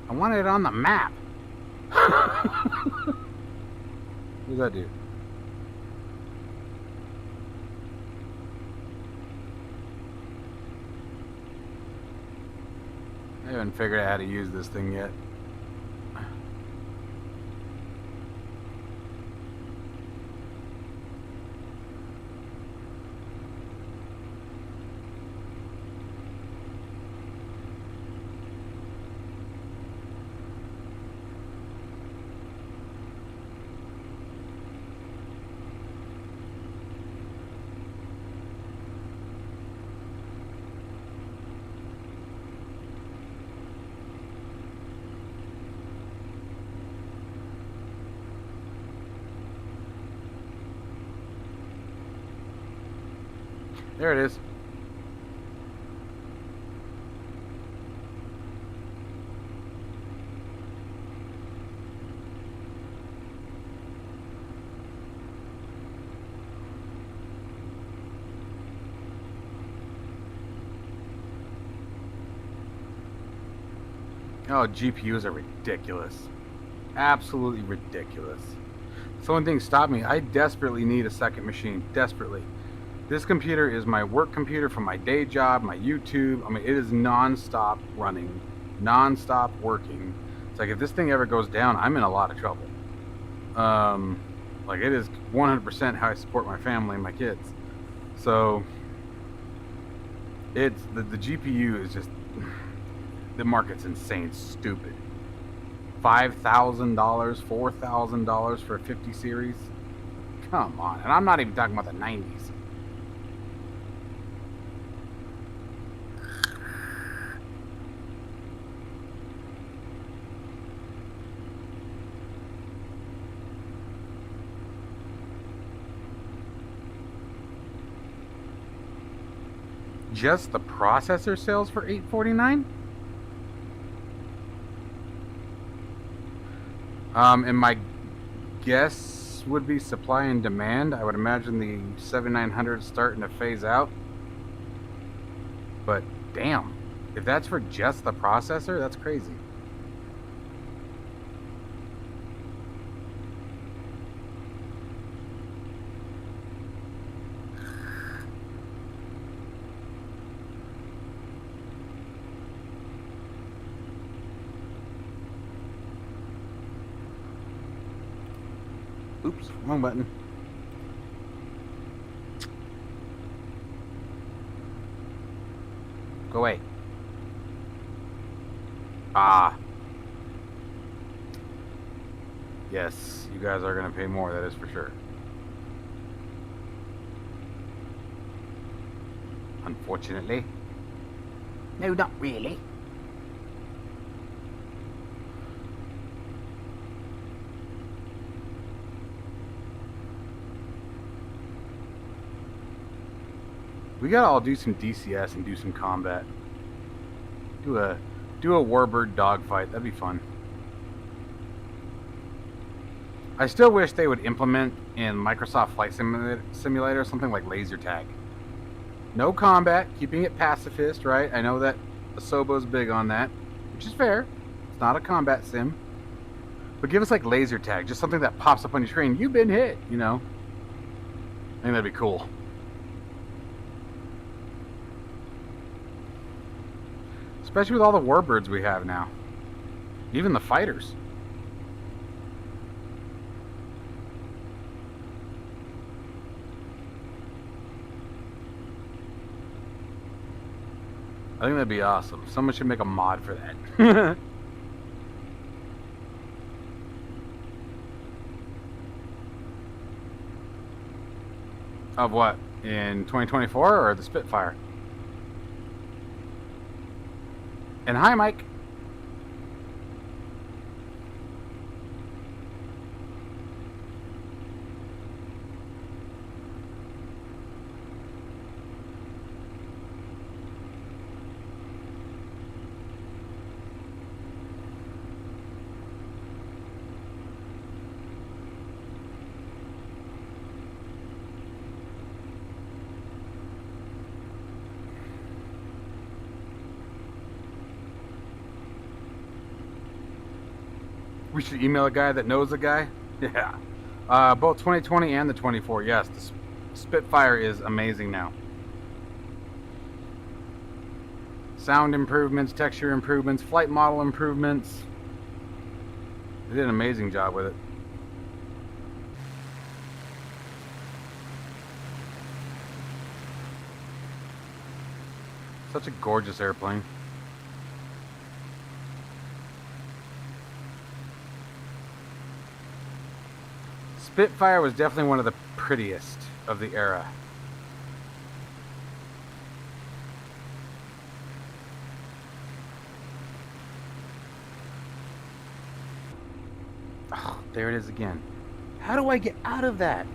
A: I wanted it on the map. What does that do? I haven't figured out how to use this thing yet. There it is. Oh, GPUs are ridiculous. Absolutely ridiculous. So one thing stopped me. I desperately need a second machine. Desperately. This computer is my work computer for my day job, my YouTube. I mean, it is non-stop running, non-stop working. It's like if this thing ever goes down, I'm in a lot of trouble. Like it is 100% how I support my family and my kids. So it's the GPU is just, the market's insane, stupid. $5,000, $4,000 for a 50 series. Come on, and I'm not even talking about the 90s. Just the processor sells for $849. And my guess would be supply and demand. I would imagine the 7900 starting to phase out. But damn, if that's for just the processor, that's crazy. Oops, wrong button. Go away. Ah. Yes, you guys are going to pay more, that is for sure. Unfortunately. No, not really. We gotta all do some DCS and do some combat. Do a Warbird dogfight. That'd be fun. I still wish they would implement in Microsoft Flight Simulator something like laser tag. No combat, keeping it pacifist, right? I know that Asobo's big on that, which is fair. It's not a combat sim. But give us like laser tag, just something that pops up on your screen. You've been hit, you know. I think that'd be cool. Especially with all the warbirds we have now. Even the fighters. I think that'd be awesome. Someone should make a mod for that. Of what? In 2024 or the Spitfire? And hi, Mike. We should email a guy that knows a guy. Yeah. Both 2020 and the 24. Yes, the Spitfire is amazing now. Sound improvements, texture improvements, flight model improvements. They did an amazing job with it. Such a gorgeous airplane. Spitfire was definitely one of the prettiest of the era. Oh, there it is again. How do I get out of that?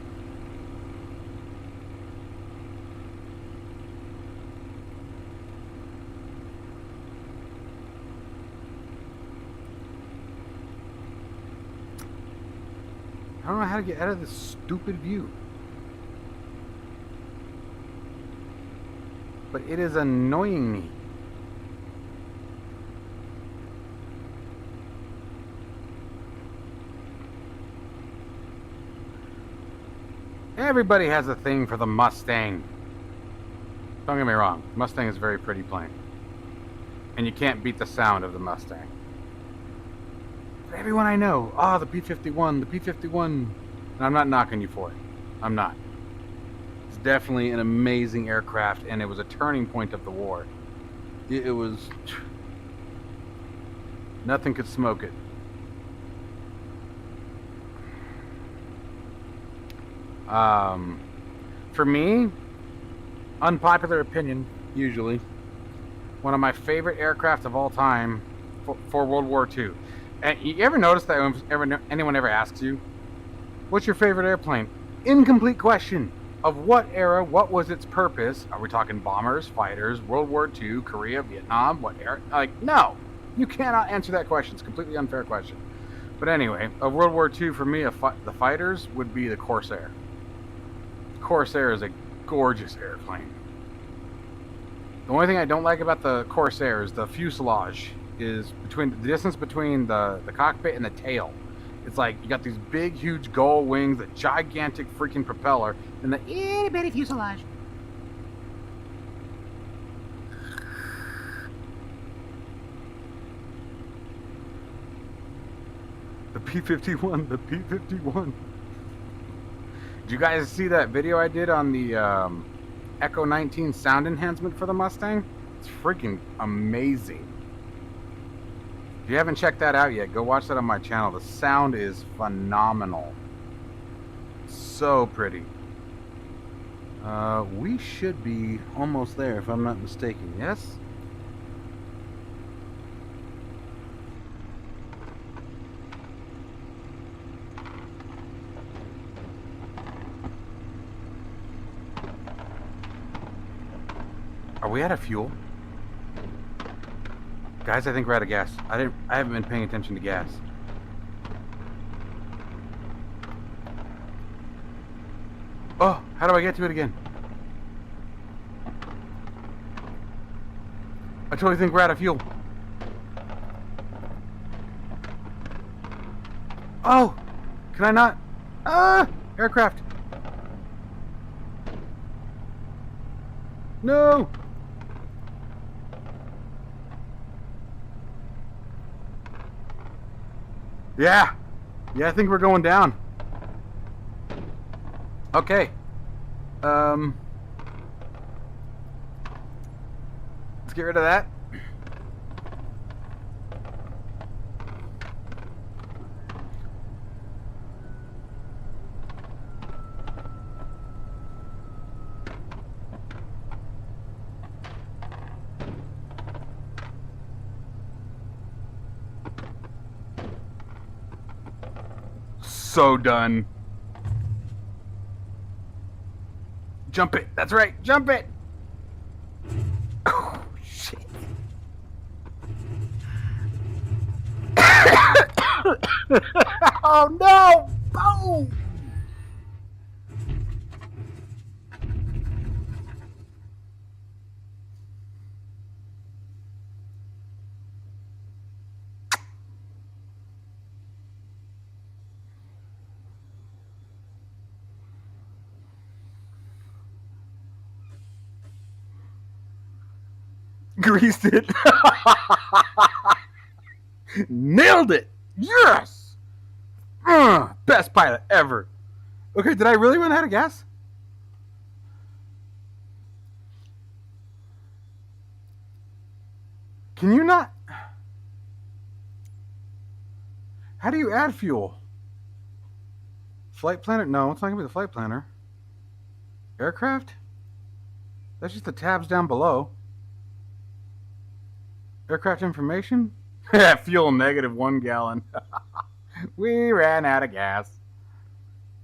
A: I don't know how to get out of this stupid view. But it is annoying me. Everybody has a thing for the Mustang. Don't get me wrong. Mustang is a very pretty plane. And you can't beat the sound of the Mustang. Everyone I know, the P-51, the P-51. And I'm not knocking you for it. I'm not. It's definitely an amazing aircraft, and it was a turning point of the war. It was... Nothing could smoke it. For me, unpopular opinion, usually, one of my favorite aircraft of all time for World War II. And you ever notice that when anyone ever asks you, what's your favorite airplane? Incomplete question. Of what era? What was its purpose? Are we talking bombers, fighters, World War II, Korea, Vietnam? What era? Like, no. You cannot answer that question. It's a completely unfair question. But anyway, of World War II, for me, the fighters would be the Corsair. Corsair is a gorgeous airplane. The only thing I don't like about the Corsair is the fuselage. Is between the distance between the cockpit and the tail. It's like you got these big, huge gull wings, a gigantic freaking propeller, and the itty bitty fuselage. The P-51, the P-51. Did you guys see that video I did on the Echo 19 sound enhancement for the Mustang? It's freaking amazing. If you haven't checked that out yet, go watch that on my channel. The sound is phenomenal. So pretty. We should be almost there, if I'm not mistaken. Yes? Are we out of fuel? Guys, I think we're out of gas. I haven't been paying attention to gas. Oh, how do I get to it again? I totally think we're out of fuel. Oh, can I not? Aircraft. No. Yeah, I think we're going down. Okay. It's get rid of that. So done. Jump it. That's right. Jump it. Oh, shit. Oh, no. Oh. Greased it. Nailed it. Yes. Best pilot ever. Okay, did I really run out of gas? Can you not? How do you add fuel? Flight planner? No, it's not going to be the flight planner. Aircraft? That's just the tabs down below. Aircraft information? Fuel -1 gallon. We ran out of gas.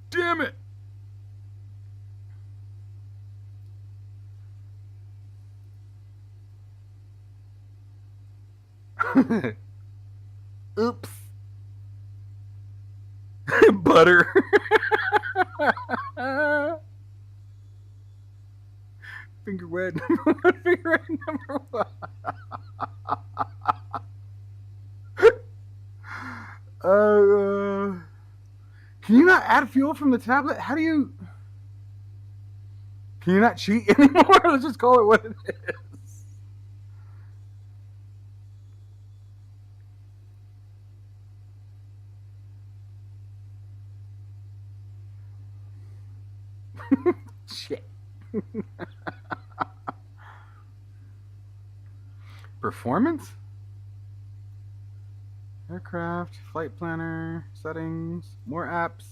A: Damn it. Oops. Butter. Finger wet. Finger wet #1. Can you not add fuel from the tablet? How do you... Can you not cheat anymore? Let's just call it what it is. Shit. Performance? Aircraft, flight planner, settings, more apps.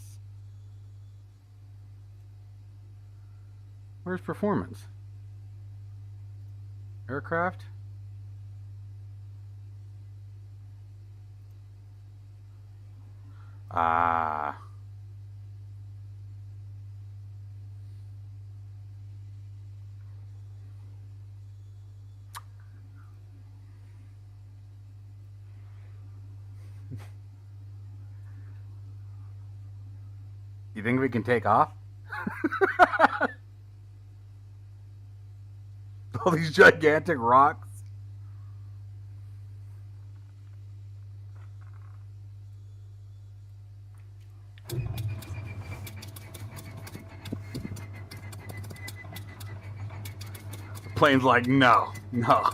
A: Where's performance? Aircraft? Ah. You think we can take off? All these gigantic rocks. The plane's like, no, no.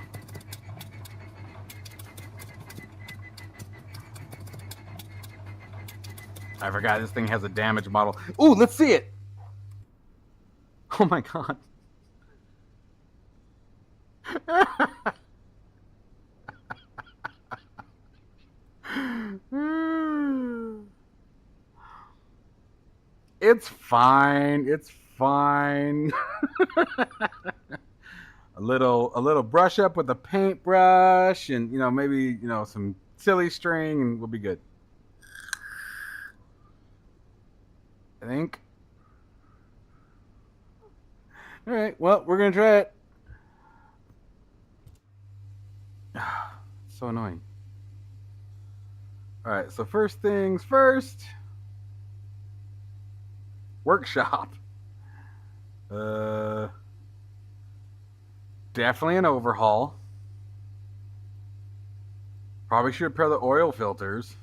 A: I forgot this thing has a damage model. Ooh, let's see it. Oh my god. It's fine. It's fine. a little brush up with a paintbrush and maybe some silly string and we'll be good. I think. All right, well, we're going to try it. So annoying. All right, so first things first. Workshop. Definitely an overhaul. Probably should repair the oil filters.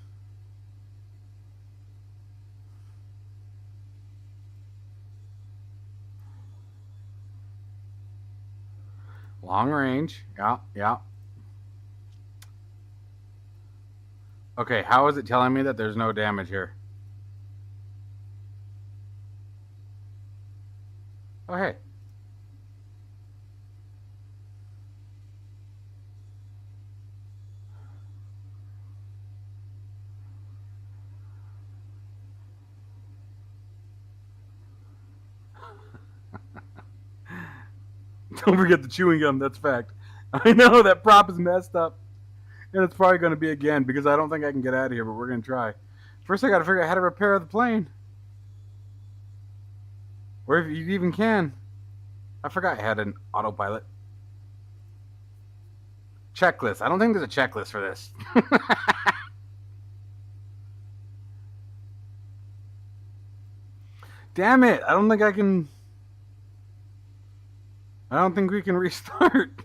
A: Long range. Yeah, yeah. Okay, how is it telling me that there's no damage here? Oh, hey. Don't forget the chewing gum. That's fact. I know that prop is messed up. And it's probably going to be again because I don't think I can get out of here, but we're going to try. First, I got to figure out how to repair the plane. Or if you even can. I forgot I had an autopilot. Checklist. I don't think there's a checklist for this. Damn it. I don't think I can... I don't think we can restart.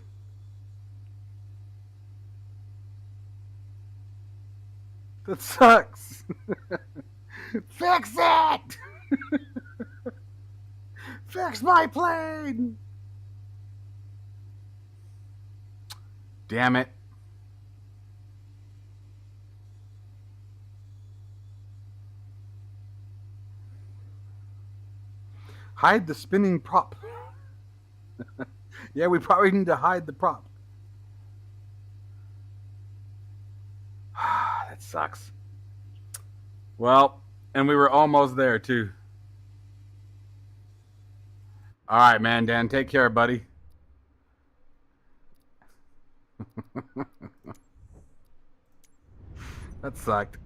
A: That sucks. Fix it! Fix my plane! Damn it. Hide the spinning prop. Yeah, we probably need to hide the prop. That sucks. Well, and we were almost there, too. All right, man, Dan. Take care, buddy. That sucked.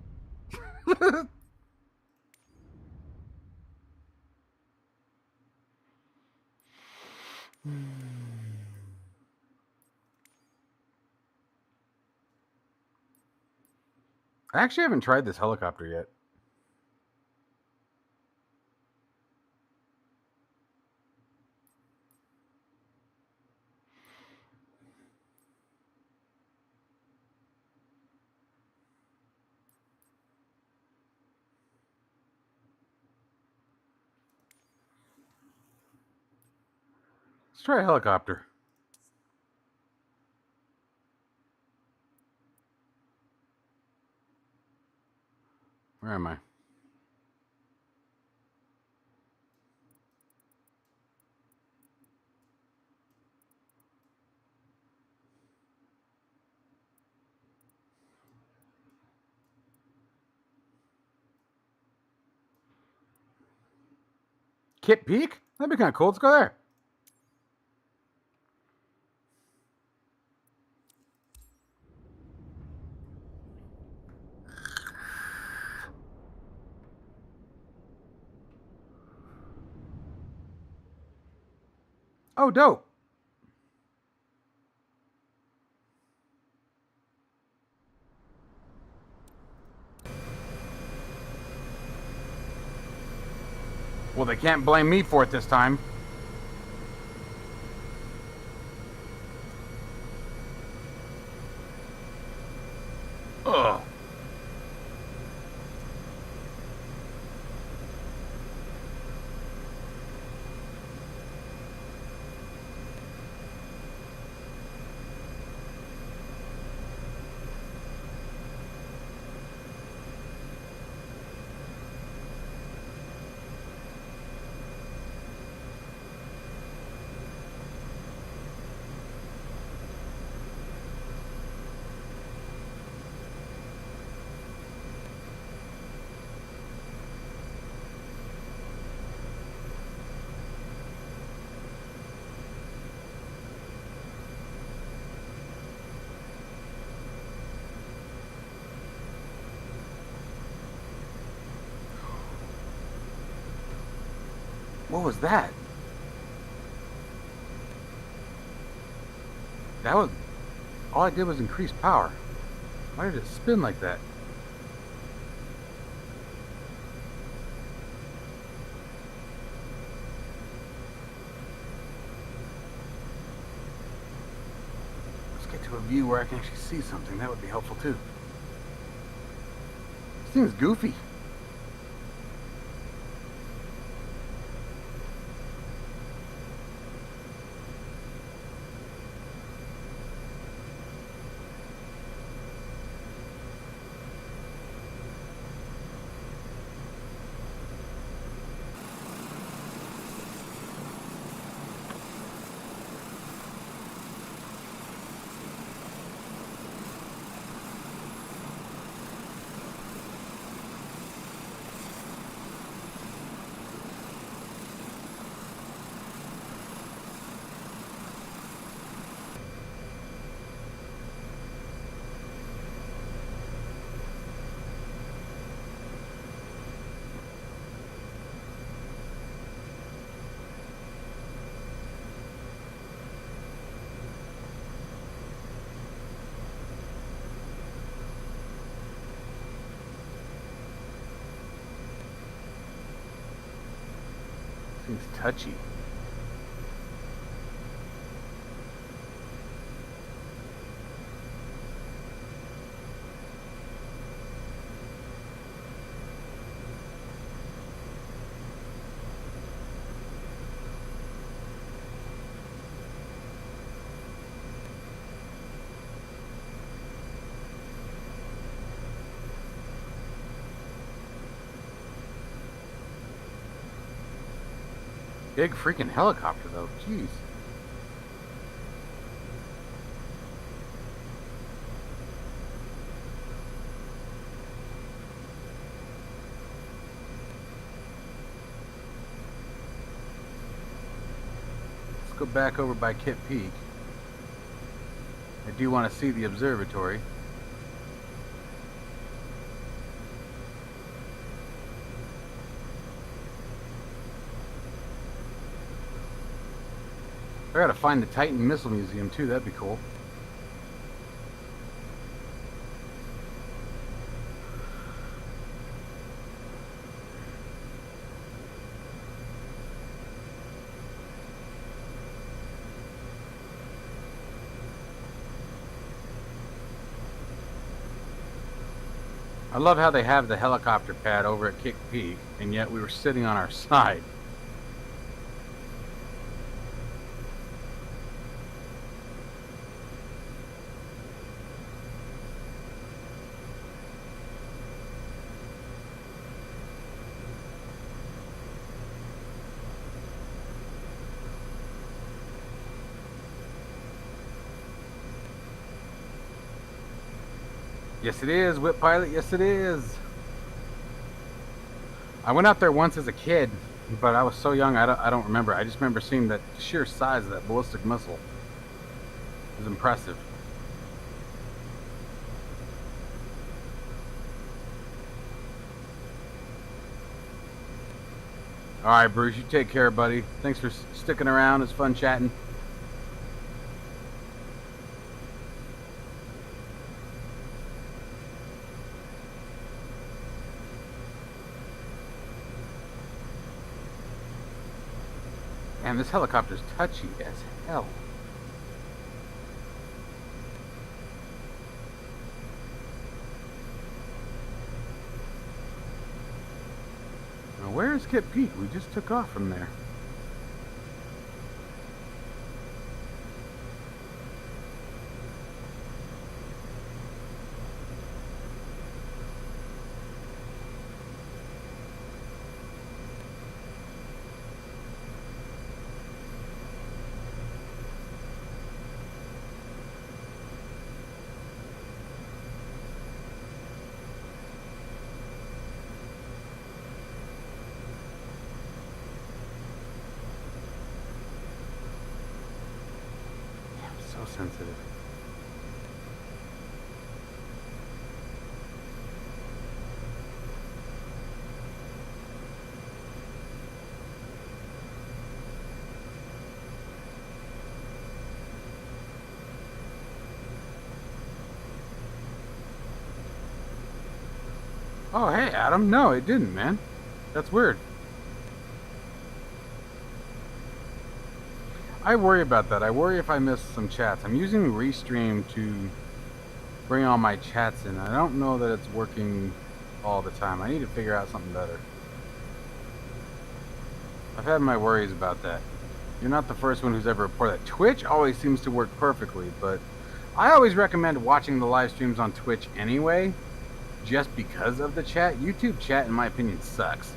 A: I actually haven't tried this helicopter yet. Let's try a helicopter. Where am I? Kit Peak? That'd be kind of cool. Let's go there. Oh, dope. Well, they can't blame me for it this time. Ugh. What was that? That was... all I did was increase power. Why did it spin like that? Let's get to a view where I can actually see something. That would be helpful too. This thing's goofy. Seems touchy. Big freaking helicopter though, jeez. Let's go back over by Kit Peak. I do want to see the observatory. I gotta find the Titan Missile Museum too, that'd be cool. I love how they have the helicopter pad over at Kick Peak, and yet we were sitting on our side. Yes, it is, Whip Pilot. Yes, it is. I went out there once as a kid, but I was so young, I don't remember. I just remember seeing that sheer size of that ballistic missile. It was impressive. All right, Bruce, you take care, buddy. Thanks for sticking around. It's fun chatting. Man, this helicopter's touchy as hell. Now, where is Kit Peak? We just took off from there. Sensitive. Oh, hey, Adam. No, it didn't, man. That's weird. I worry about that. I worry if I miss some chats. I'm using Restream to bring all my chats in. I don't know that it's working all the time. I need to figure out something better. I've had my worries about that. You're not the first one who's ever reported that. Twitch always seems to work perfectly, but I always recommend watching the live streams on Twitch anyway, just because of the chat. YouTube chat, in my opinion, sucks.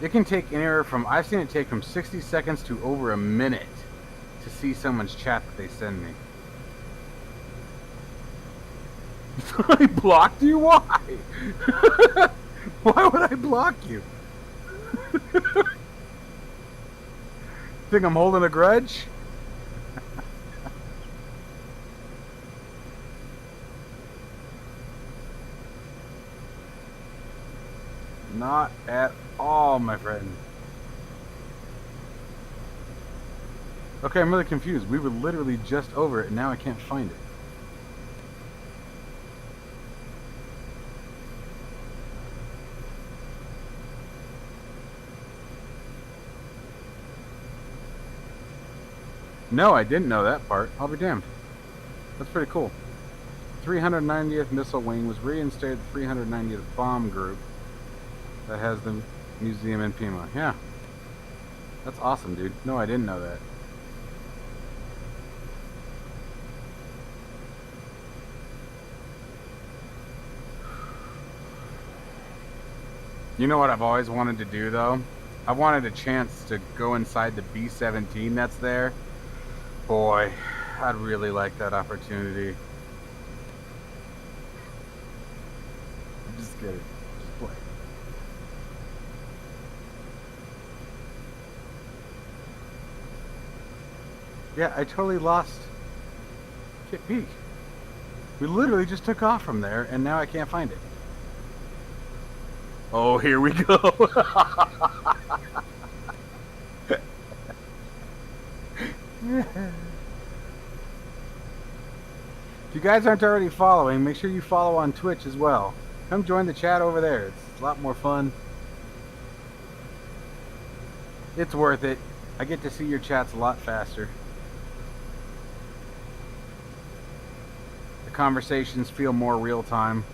A: It can take anywhere from, I've seen it take from 60 seconds to over a minute to see someone's chat that they send me. I blocked you? Why? Why would I block you? Think I'm holding a grudge? Not at all, my friend. Okay, I'm really confused. We were literally just over it, and now I can't find it. No, I didn't know that part. I'll be damned. That's pretty cool. 390th Missile Wing was reinstated the 390th Bomb Group that has the museum in Pima. Yeah. That's awesome, dude. No, I didn't know that. You know what I've always wanted to do, though? I wanted a chance to go inside the B-17 that's there. Boy, I'd really like that opportunity. I'm just kidding. Just play. Yeah, I totally lost Kit Peak. We literally just took off from there, and now I can't find it. Oh, here we go. If you guys aren't already following, make sure you follow on Twitch as well. Come join the chat over there. It's a lot more fun. It's worth it. I get to see your chats a lot faster. The conversations feel more real time.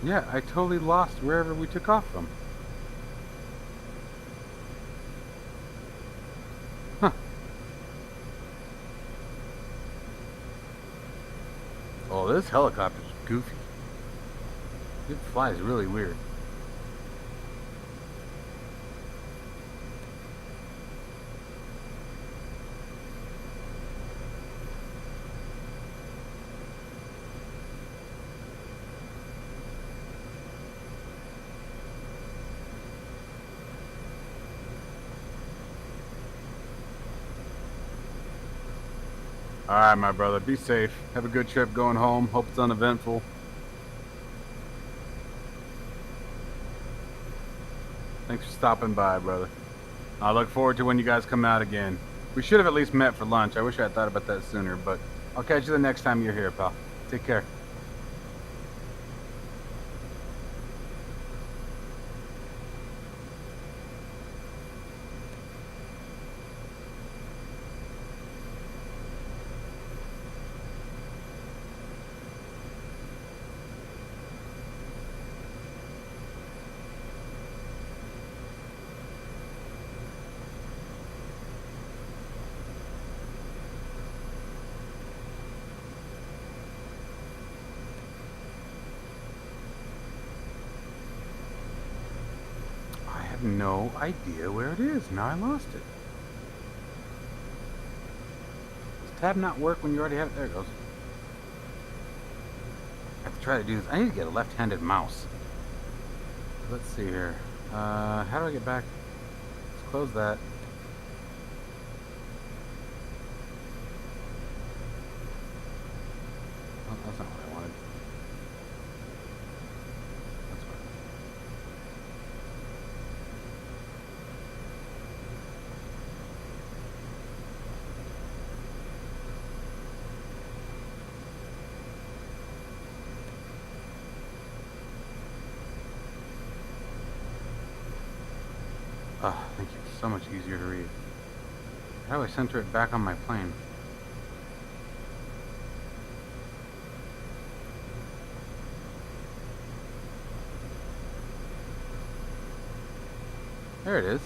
A: Yeah, I totally lost wherever we took off from. Huh. Oh, this helicopter's goofy. It flies really weird. Alright, my brother. Be safe. Have a good trip going home. Hope it's uneventful. Thanks for stopping by, brother. I look forward to when you guys come out again. We should have at least met for lunch. I wish I had thought about that sooner, but I'll catch you the next time you're here, pal. Take care. No idea where it is. Now I lost it. Does tab not work when you already have it? There it goes. I have to try to do this. I need to get a left-handed mouse. Let's see here. How do I get back? Let's close that. Oh, that's not what I wanted. That's what. Oh, thank you. So much easier to read. How do I center it back on my plane? There it is.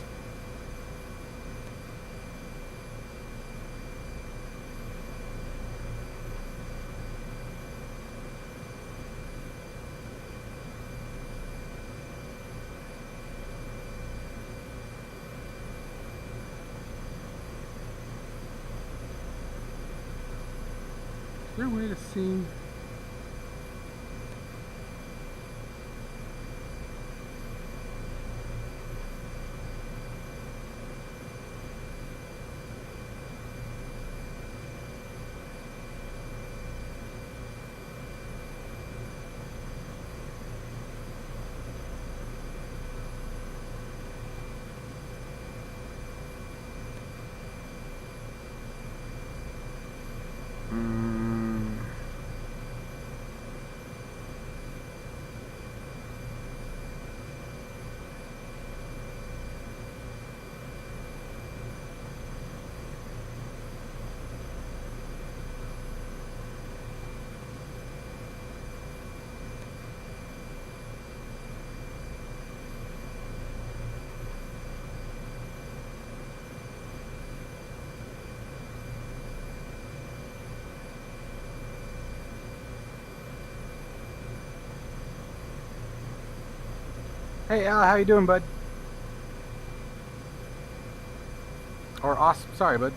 A: Is there a way to see? Mm. Hey Al, how you doing, bud? Or awesome, sorry, bud.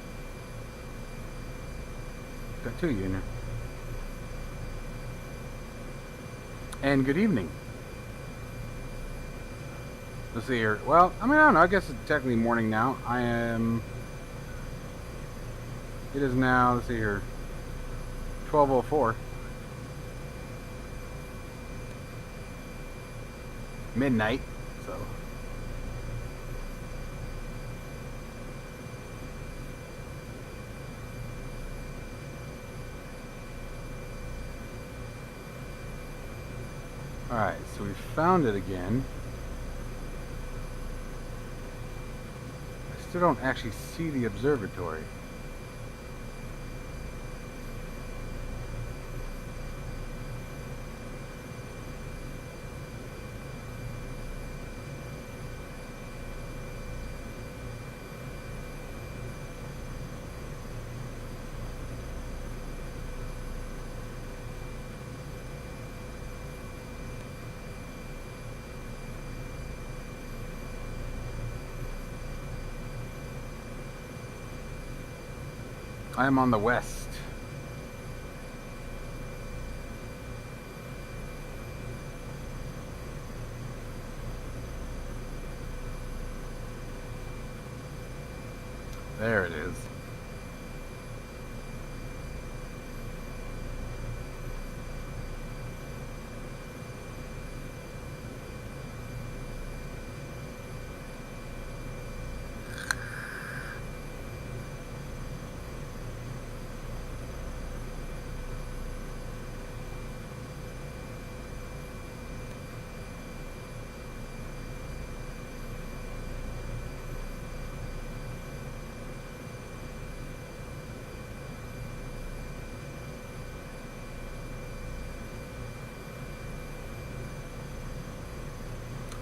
A: Got two of you in there. And good evening. Let's see here. Well, I mean, I don't know. I guess it's technically morning now. It is now, let's see here, 12:04. Midnight, so. Alright, so we found it again. I still don't actually see the observatory. I am on the west. There it is.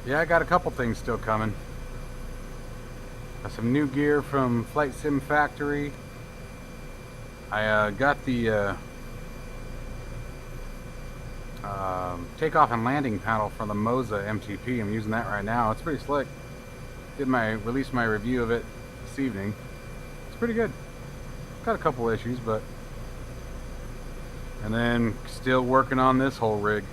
A: Yeah, I got a couple things still coming. Got some new gear from Flight Sim Factory. I got the takeoff and landing panel for the Moza MTP. I'm using that right now. It's pretty slick. Released my review of it this evening. It's pretty good. Got a couple issues, but. And then still working on this whole rig.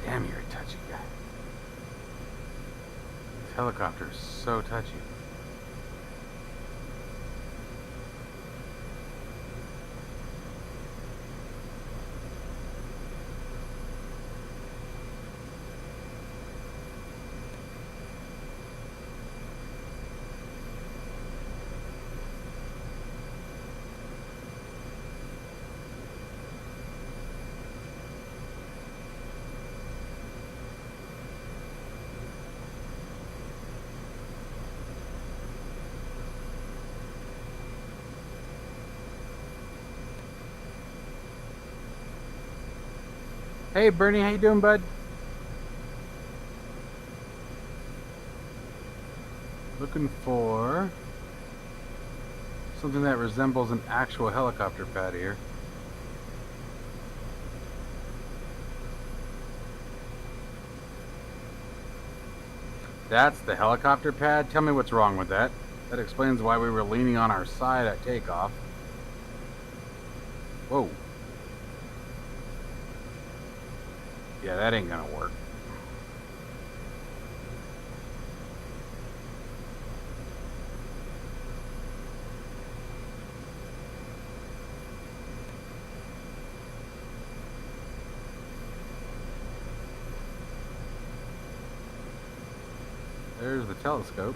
A: Damn, you're a touchy guy. This helicopter is so touchy. Hey Bernie, how you doing, bud? Looking for something that resembles an actual helicopter pad here. That's the helicopter pad? Tell me what's wrong with that. That explains why we were leaning on our side at takeoff. Whoa. Yeah, that ain't gonna work. There's the telescope.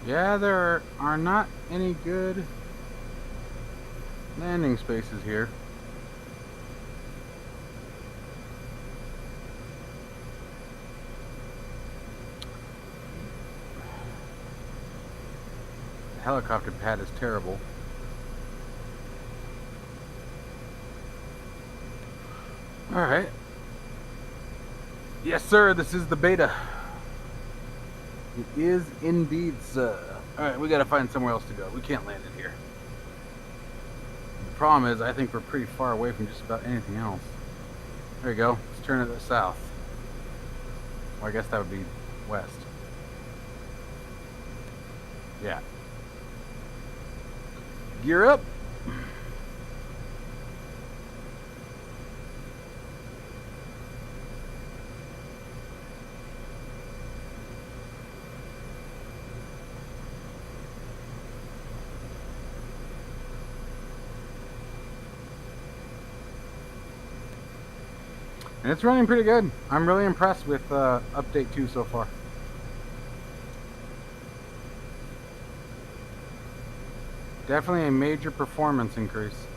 A: Yeah, there are not any good landing spaces here. The helicopter pad is terrible. Alright. Yes, sir, this is the beta. It is indeed, sir. Alright, we gotta find somewhere else to go. We can't land it here. The problem is, I think we're pretty far away from just about anything else. There you go. Let's turn it south. Well, I guess that would be west. Yeah. Gear up. And it's running pretty good. I'm really impressed with update 2 so far. Definitely a major performance increase.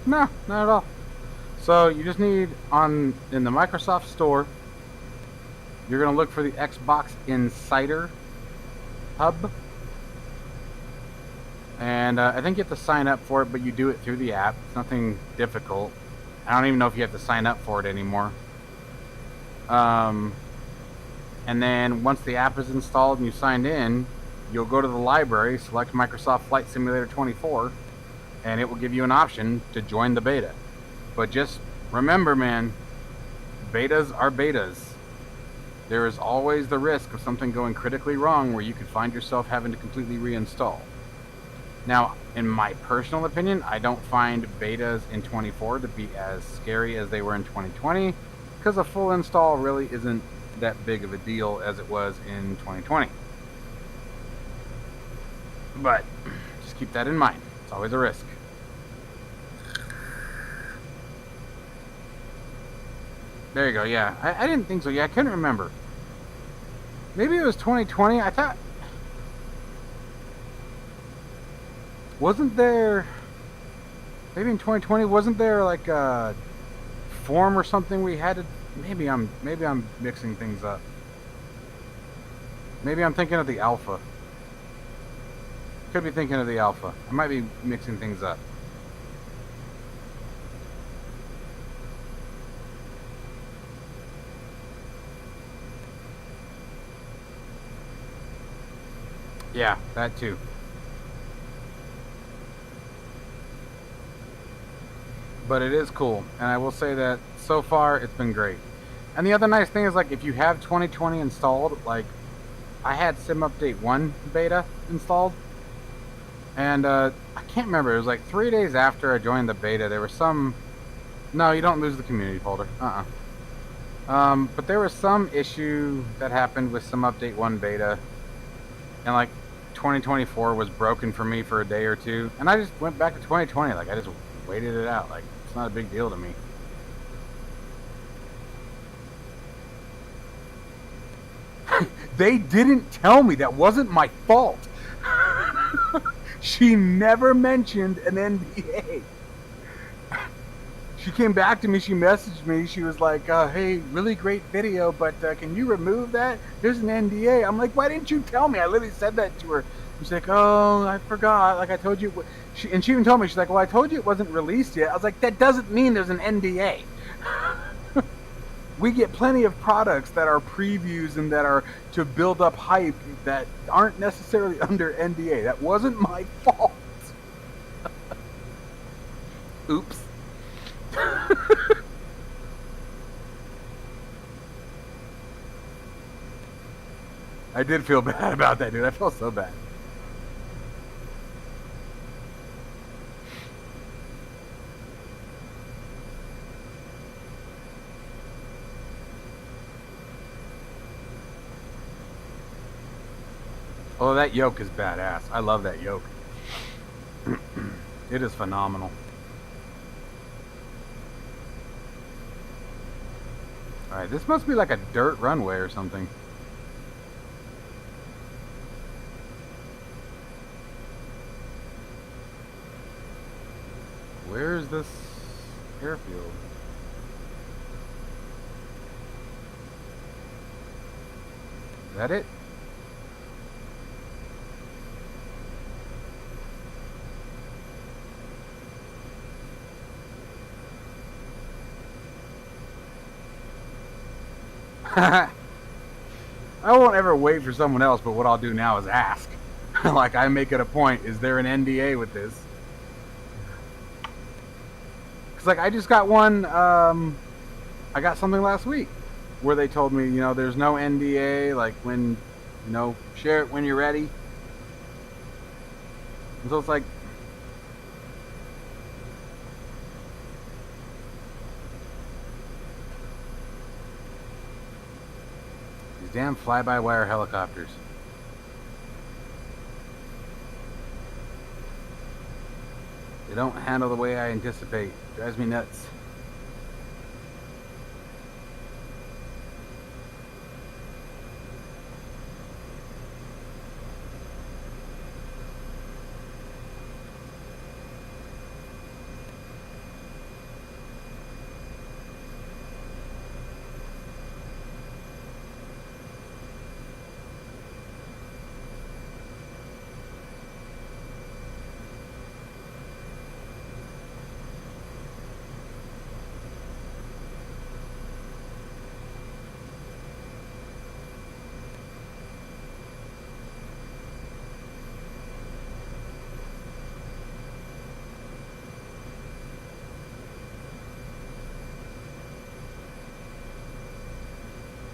A: No, not at all. So you just need in the Microsoft Store, you're gonna look for the Xbox Insider Hub, and I think you have to sign up for it, but you do it through the app. It's nothing difficult. I don't even know if you have to sign up for it anymore. And then once the app is installed and you signed in, you'll go to the library, select Microsoft Flight Simulator 24, and it will give you an option to join the beta. But just remember, man, betas are betas. There is always the risk of something going critically wrong where you could find yourself having to completely reinstall. Now, in my personal opinion, I don't find betas in 24 to be as scary as they were in 2020, because a full install really isn't that big of a deal as it was in 2020. But just keep that in mind. It's always a risk. There you go, yeah. I didn't think so. Yeah, I couldn't remember. Maybe it was 2020. I thought... Wasn't there, maybe in 2020, wasn't there like a form or something we had to, maybe I'm mixing things up. Maybe I'm thinking of the alpha. Could be thinking of the alpha. I might be mixing things up. Yeah, that too. But it is cool, and I will say that so far it's been great. And the other nice thing is, like, if you have 2020 installed, like, I had Sim Update 1 beta installed, and I can't remember, it was like 3 days after I joined the beta, there was some... No, you don't lose the community folder. But there was some issue that happened with Sim Update 1 beta, and like 2024 was broken for me for a day or two, and I just went back to 2020, like, I just waited it out, like, it's not a big deal to me. They didn't tell me. That wasn't my fault. She never mentioned an NDA. She came back to me, she messaged me, she was like, hey, really great video, but can you remove that? There's an NDA. I'm like, why didn't you tell me? I literally said that to her. She's like, oh, I forgot. Like, I told you. And she even told me, she's like, well, I told you it wasn't released yet. I was like, that doesn't mean there's an NDA. We get plenty of products that are previews and that are to build up hype that aren't necessarily under NDA. That wasn't my fault. Oops. I did feel bad about that, dude. I felt so bad. Oh, that yoke is badass. I love that yoke. It is phenomenal. Alright, this must be like a dirt runway or something. Where is this airfield? Is that it? I won't ever wait for someone else, but what I'll do now is ask. Like, I make it a point, is there an NDA with this? Because, like, I just got one, I got something last week where they told me, you know, there's no NDA, like, when, you know, share it when you're ready. And so it's like, damn fly-by-wire helicopters. They don't handle the way I anticipate. Drives me nuts.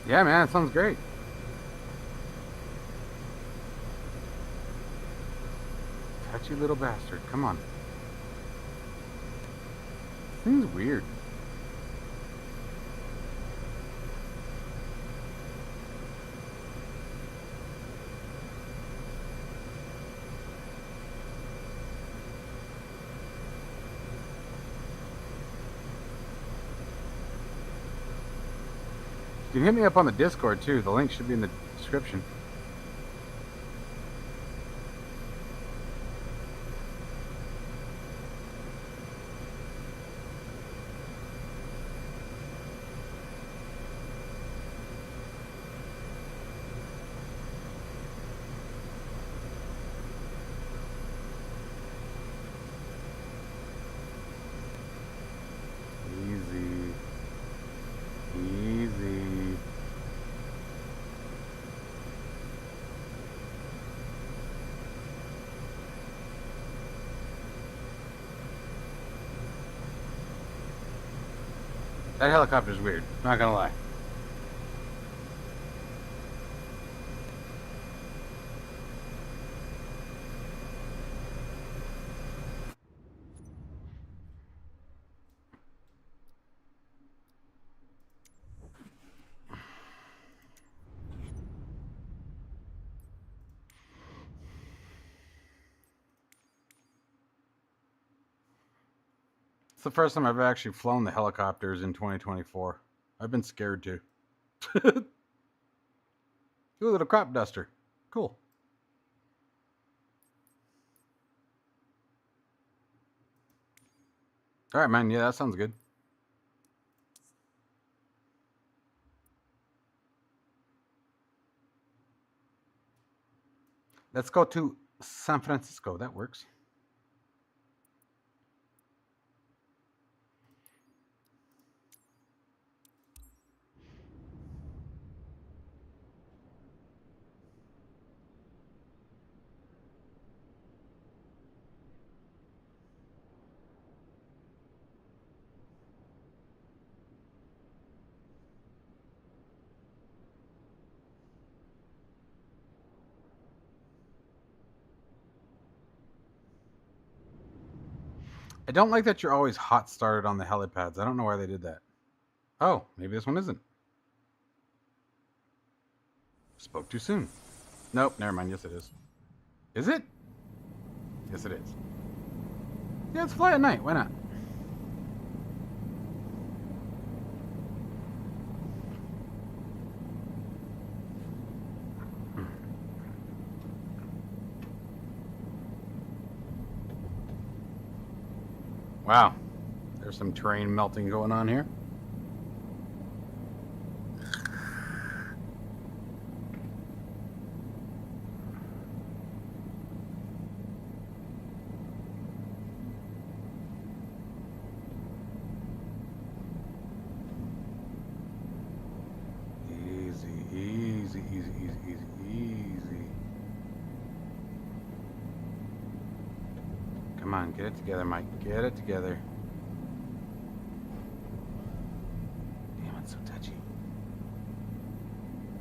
A: Yeah, man, it sounds great. Touchy little bastard. Come on. This thing's weird. You can hit me up on the Discord too. The link should be in the description. That helicopter's weird. Not gonna lie. It's the first time I've actually flown the helicopters in 2024. I've been scared to. Ooh, little crop duster. Cool. All right, man. Yeah, that sounds good. Let's go to San Francisco. That works. I don't like that you're always hot started on the helipads. I don't know why they did that. Oh, maybe this one isn't. Spoke too soon. Nope, never mind. Yes, it is. Is it? Yes, it is. Yeah, let's fly at night. Why not? Wow. There's some terrain melting going on here. Come on, get it together, Mike. Get it together. Damn, it's so touchy.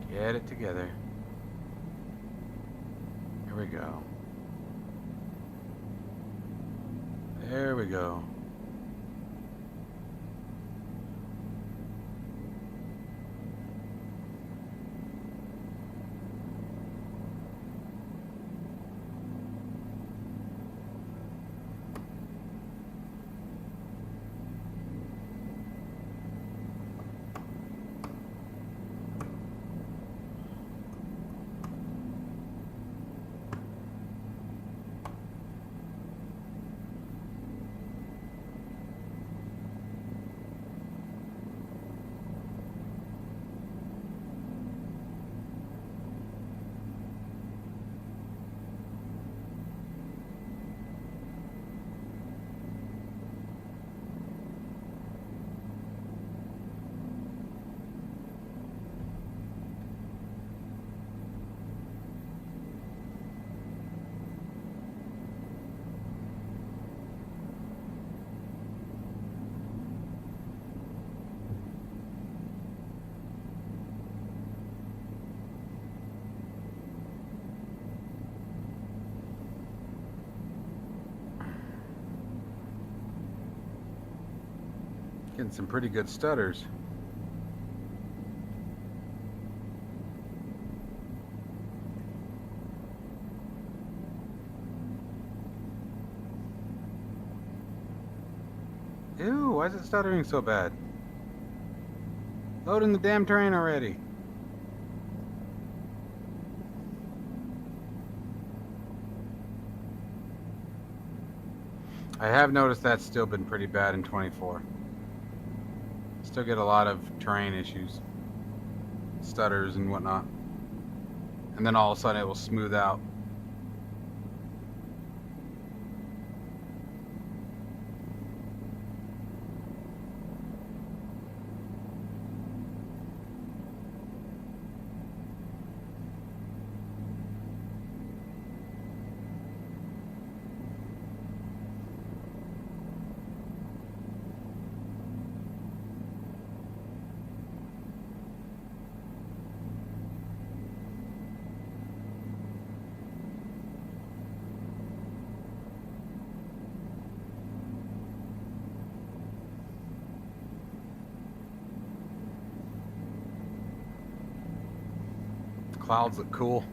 A: Get it together. Here we go. There we go. Getting some pretty good stutters. Ew, why is it stuttering so bad? Load in the damn terrain already. I have noticed that's still been pretty bad in 24. Still get a lot of terrain issues, stutters and whatnot. And then all of a sudden it will smooth out. Clouds look cool.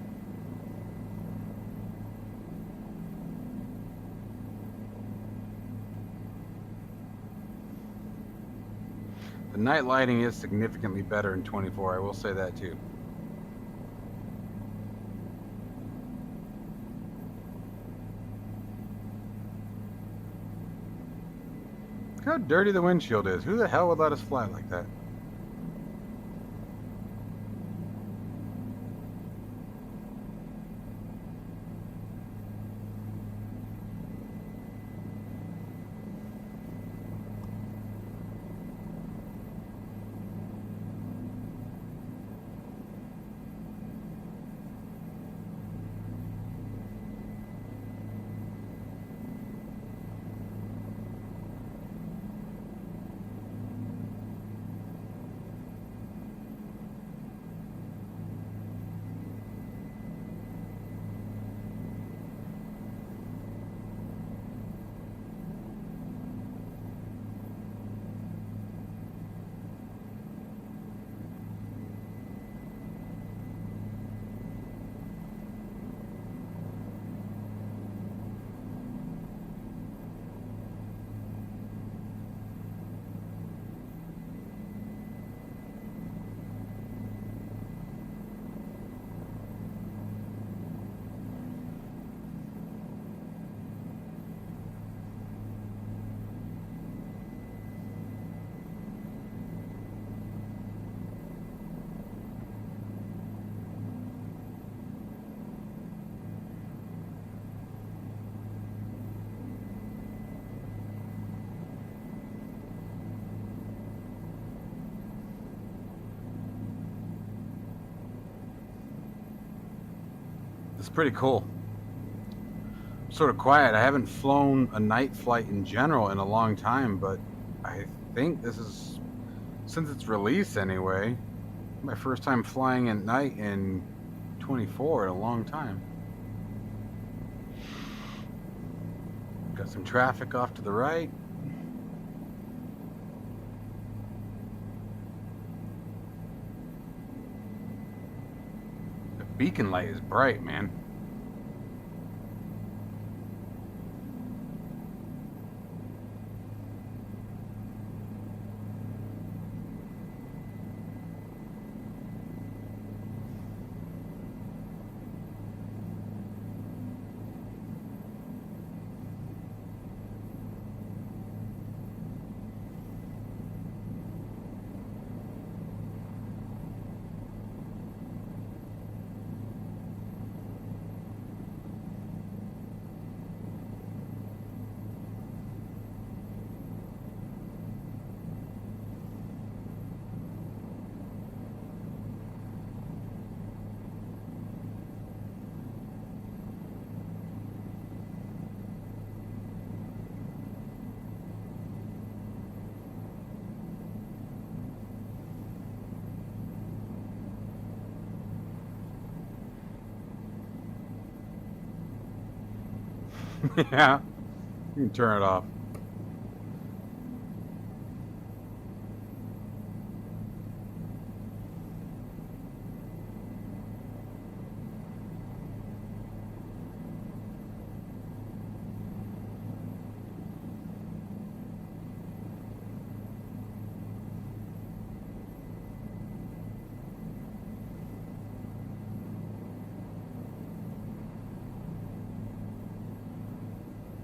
A: The night lighting is significantly better in 24, I will say that too. Look how dirty the windshield is. Who the hell would let us fly like that? It's pretty cool. Sort of quiet. I haven't flown a night flight in general in a long time, but I think this is, since its release anyway, my first time flying at night in 24 in a long time. Got some traffic off to the right. The beacon light is bright, man. Yeah, you can turn it off.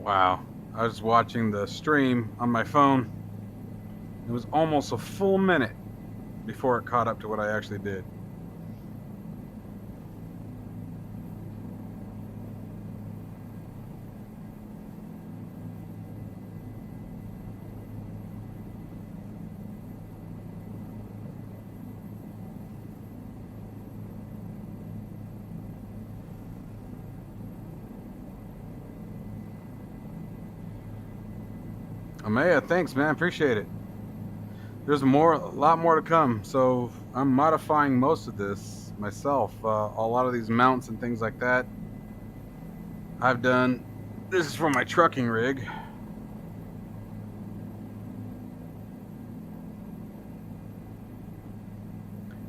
A: Wow, I was watching the stream on my phone. It was almost a full minute before it caught up to what I actually did. Amaya, thanks, man. Appreciate it. There's a lot more to come. So I'm modifying most of this myself. A lot of these mounts and things like that I've done. This is for my trucking rig.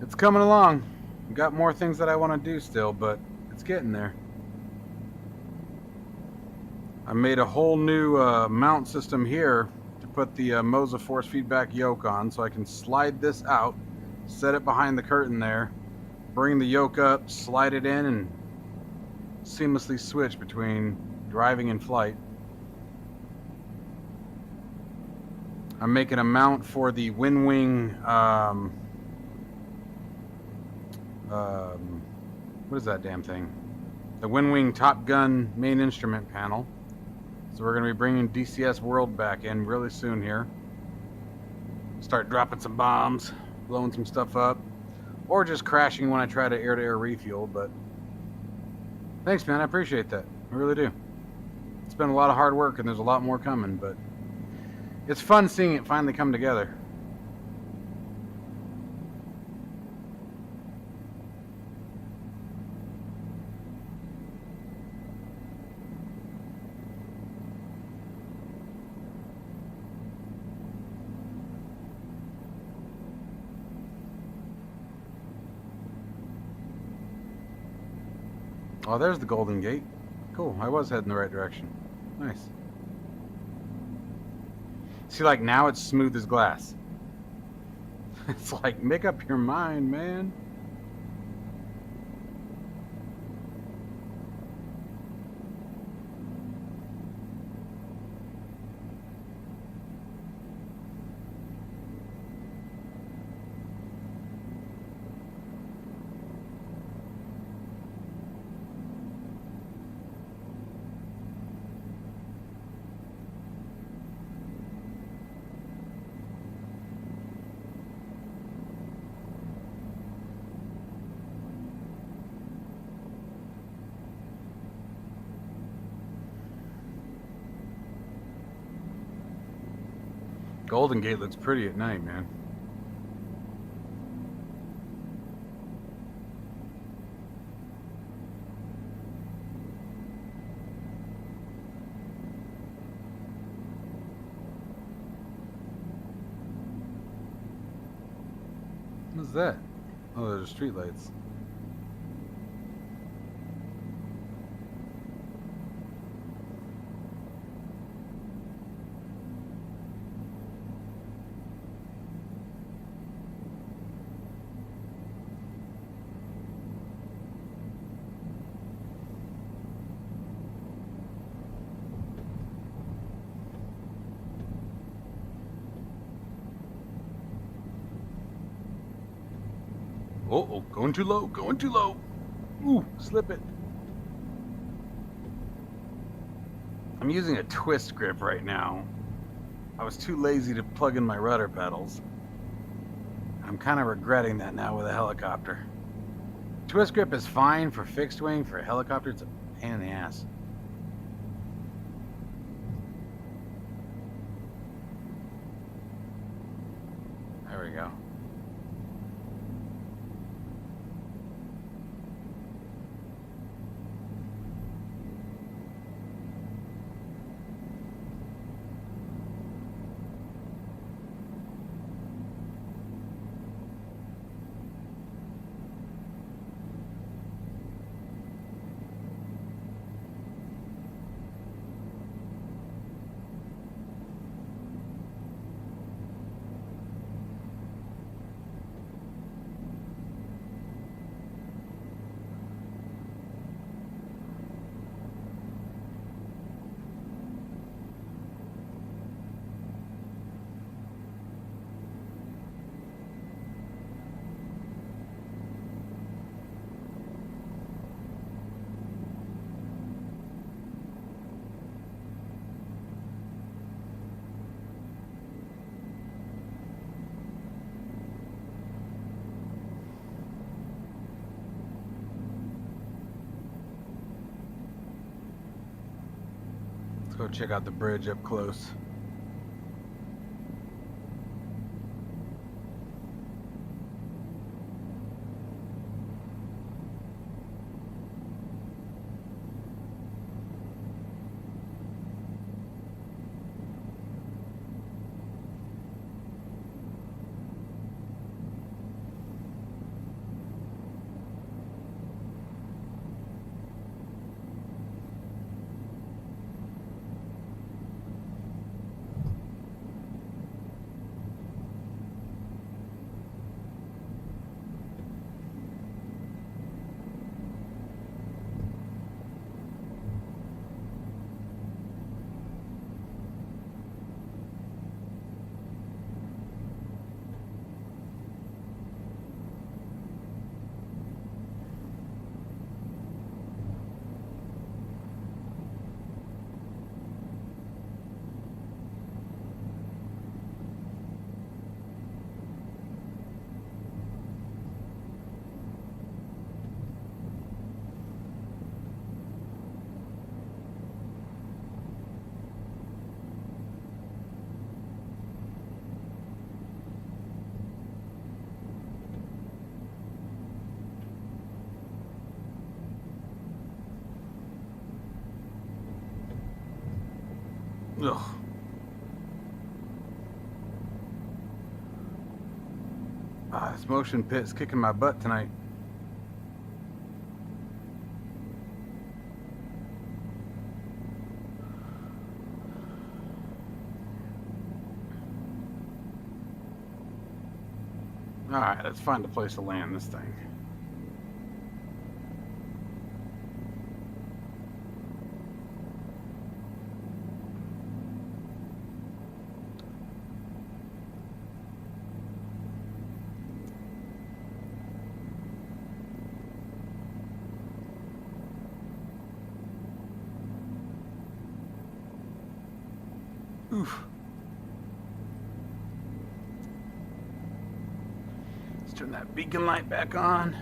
A: It's coming along. Got more things that I want to do still, but it's getting there. I made a whole new mount system here to put the Moza force feedback yoke on, so I can slide this out, set it behind the curtain there, bring the yoke up, slide it in, and seamlessly switch between driving and flight. I'm making a mount for the WinWing, what is that damn thing? The WinWing Top Gun main instrument panel. So we're going to be bringing DCS World back in really soon here. Start dropping some bombs, blowing some stuff up, or just crashing when I try to air-to-air refuel, but thanks, man. I appreciate that. I really do. It's been a lot of hard work, and there's a lot more coming, but it's fun seeing it finally come together. Oh, there's the Golden Gate. Cool. I was heading the right direction. Nice. See, like, now it's smooth as glass. It's like, make up your mind, man. Golden Gate looks pretty at night, man. What's that? Oh, those are street lights. Oh, going too low, going too low. Ooh, slip it. I'm using a twist grip right now. I was too lazy to plug in my rudder pedals. I'm kind of regretting that now with a helicopter. Twist grip is fine for fixed wing. For a helicopter, it's a pain in the ass. There we go. Go check out the bridge up close. Ugh. This motion pit's kicking my butt tonight. Alright, let's find a place to land this thing. Oof. Let's turn that beacon light back on.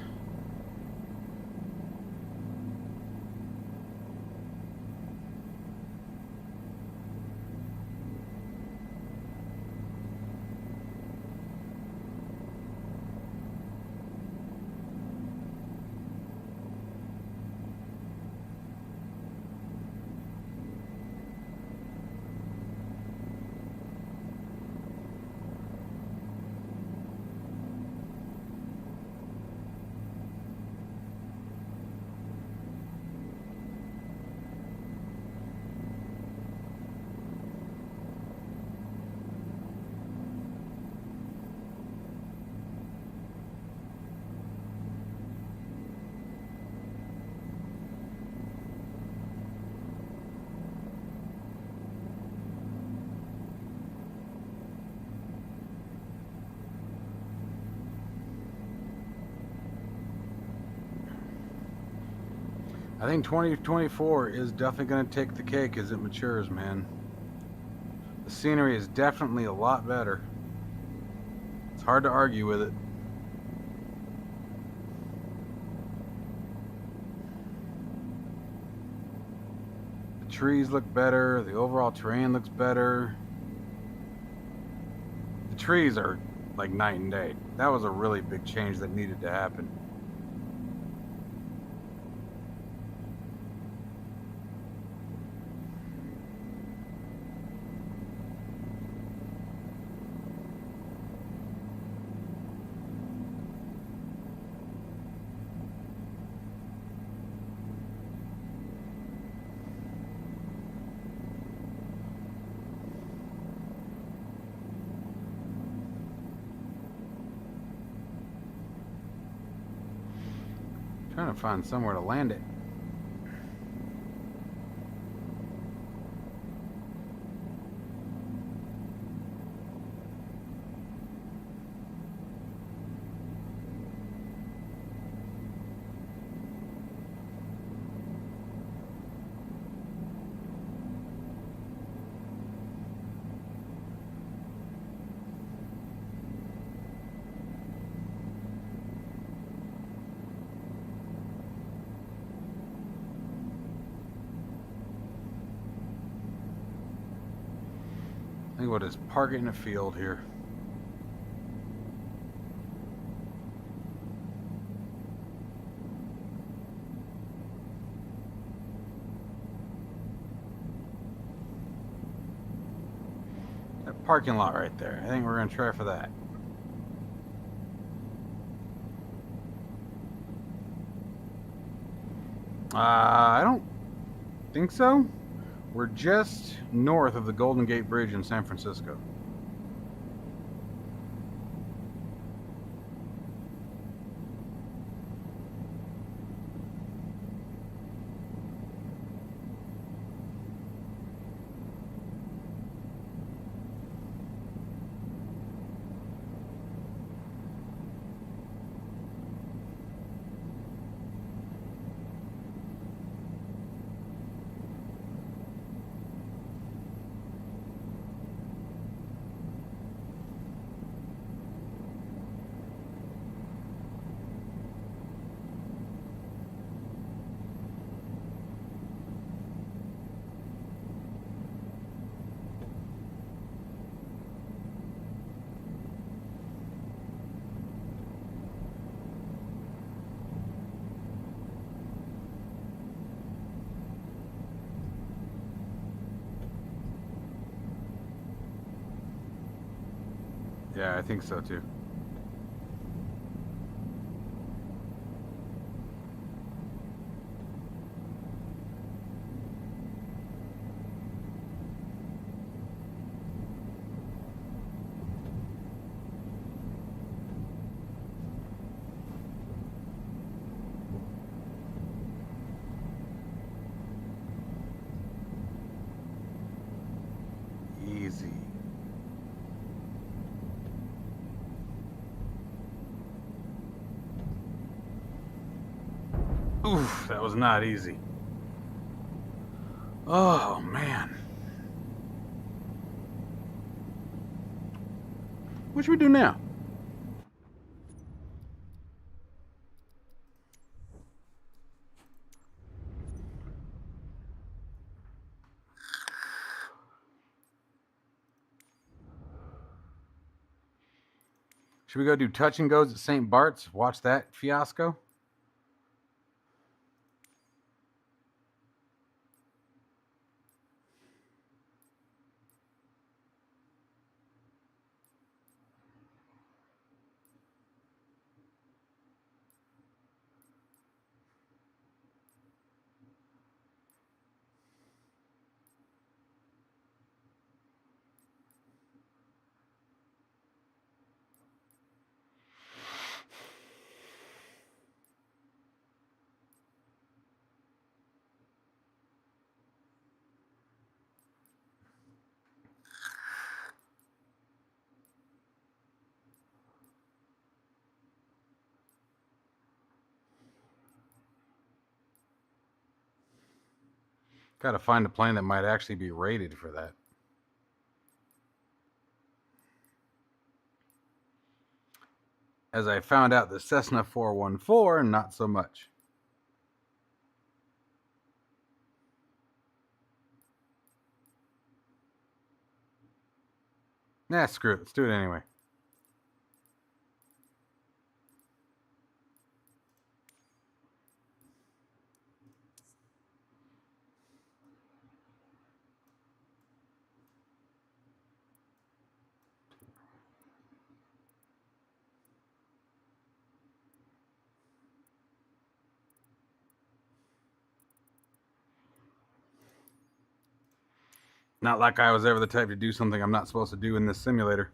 A: I think 2024 is definitely going to take the cake as it matures, man. The scenery is definitely a lot better. It's hard to argue with it. The trees look better. The overall terrain looks better. The trees are like night and day. That was a really big change that needed to happen. Trying to find somewhere to land it. I think we'll just park it in a field here. That parking lot right there. I think we're going to try for that. I don't think so. We're just north of the Golden Gate Bridge in San Francisco. Yeah, I think so too. Easy. Oof, that was not easy. Oh, man. What should we do now? Should we go do touch and goes at St. Bart's? Watch that fiasco? Got to find a plane that might actually be rated for that. As I found out, the Cessna 414, not so much. Nah, screw it. Let's do it anyway. Not like I was ever the type to do something I'm not supposed to do in this simulator.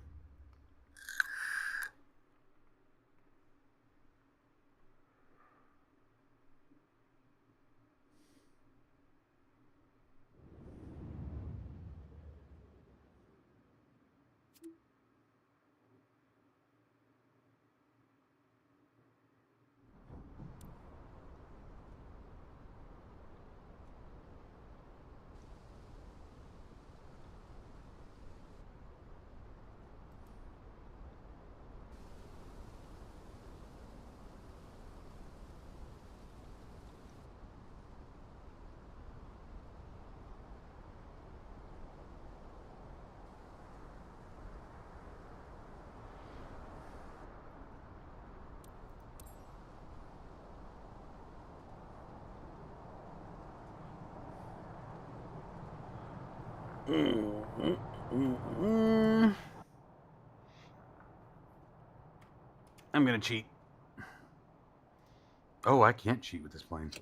A: I'm gonna cheat. Oh, I can't cheat with this plane.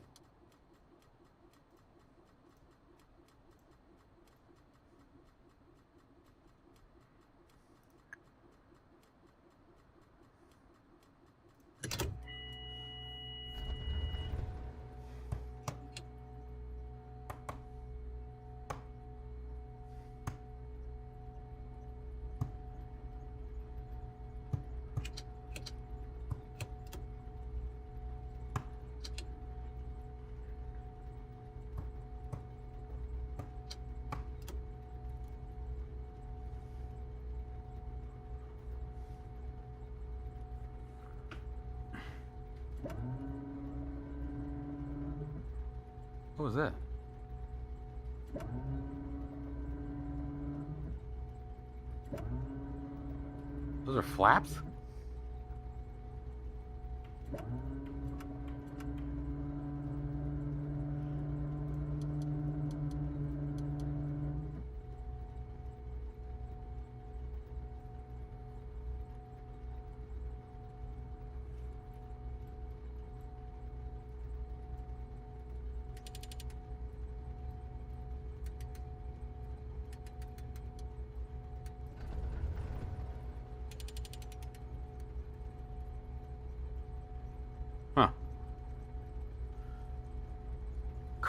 A: What was that? Those are flaps?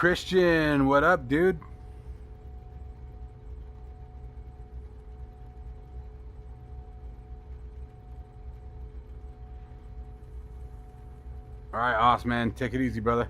A: Christian, what up, dude? All right, awesome, man. Take it easy, brother.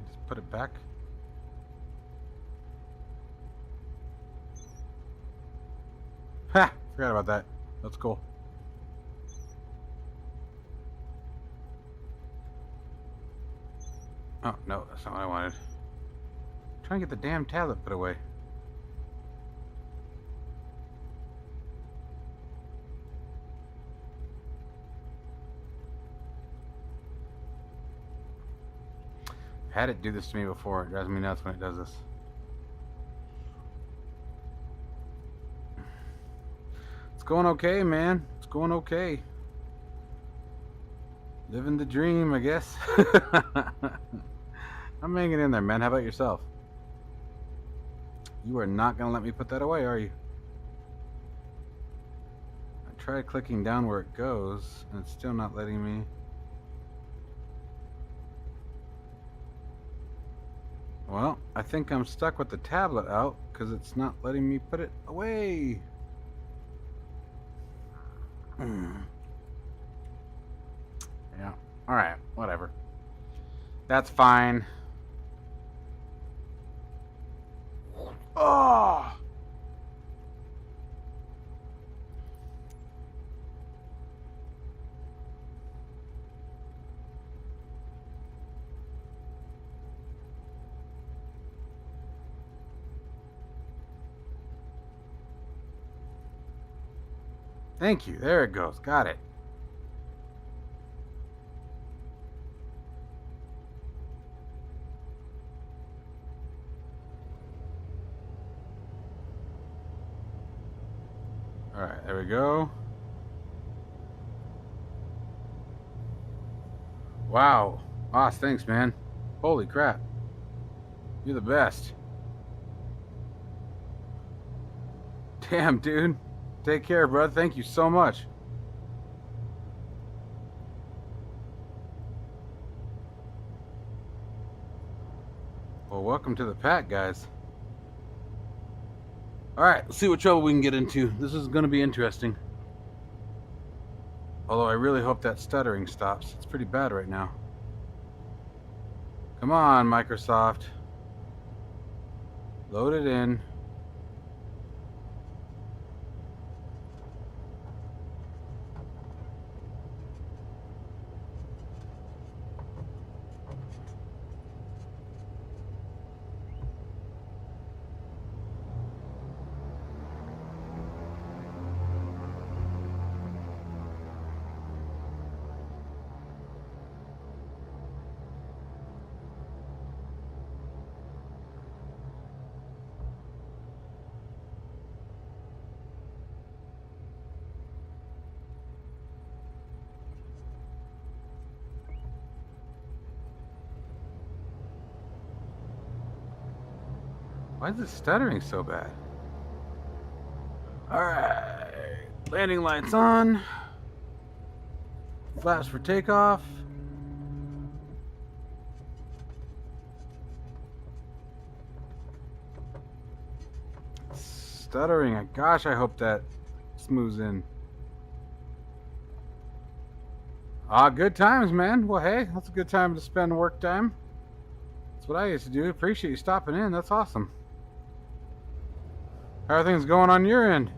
A: Just put it back. Ha! Forgot about that. That's cool. Oh, no, that's not what I wanted. I'm trying to get the damn tablet put away. I've had it do this to me before. It drives me nuts when it does this. It's going okay, man. It's going okay. Living the dream, I guess. I'm hanging in there, man. How about yourself? You are not going to let me put that away, are you? I tried clicking down where it goes, and it's still not letting me. Well, I think I'm stuck with the tablet out because it's not letting me put it away. Yeah. All right. Whatever. That's fine. Oh. Thank you. There it goes. Got it. All right, there we go. Wow. Oz, thanks, man. Holy crap. You're the best. Damn, dude. Take care, bro. Thank you so much. Well, welcome to the pack, guys. Alright, let's see what trouble we can get into. This is going to be interesting. Although I really hope that stuttering stops. It's pretty bad right now. Come on, Microsoft. Load it in. Why is it stuttering so bad? Alright. Landing lights on. Flaps for takeoff. Stuttering. Gosh, I hope that smooths in. Good times, man. Well, hey, that's a good time to spend work time. That's what I used to do. Appreciate you stopping in. That's awesome. How are things going on your end?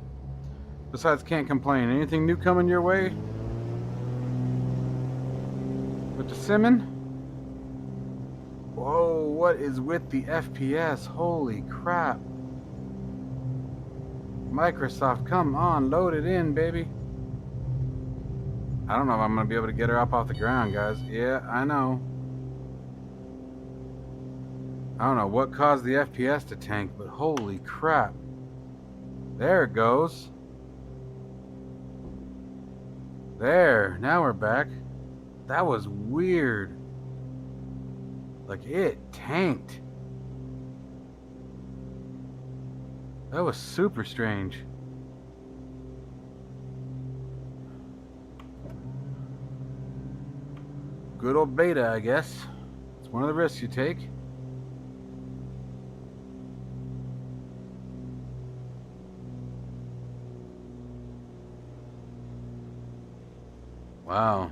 A: Besides, can't complain. Anything new coming your way? With the simming? Whoa, what is with the FPS? Holy crap. Microsoft, come on, load it in, baby. I don't know if I'm going to be able to get her up off the ground, guys. Yeah, I know. I don't know what caused the FPS to tank, but holy crap. There it goes. There, now we're back. That was weird. Like, it tanked. That was super strange. Good old beta, I guess. It's one of the risks you take. Wow.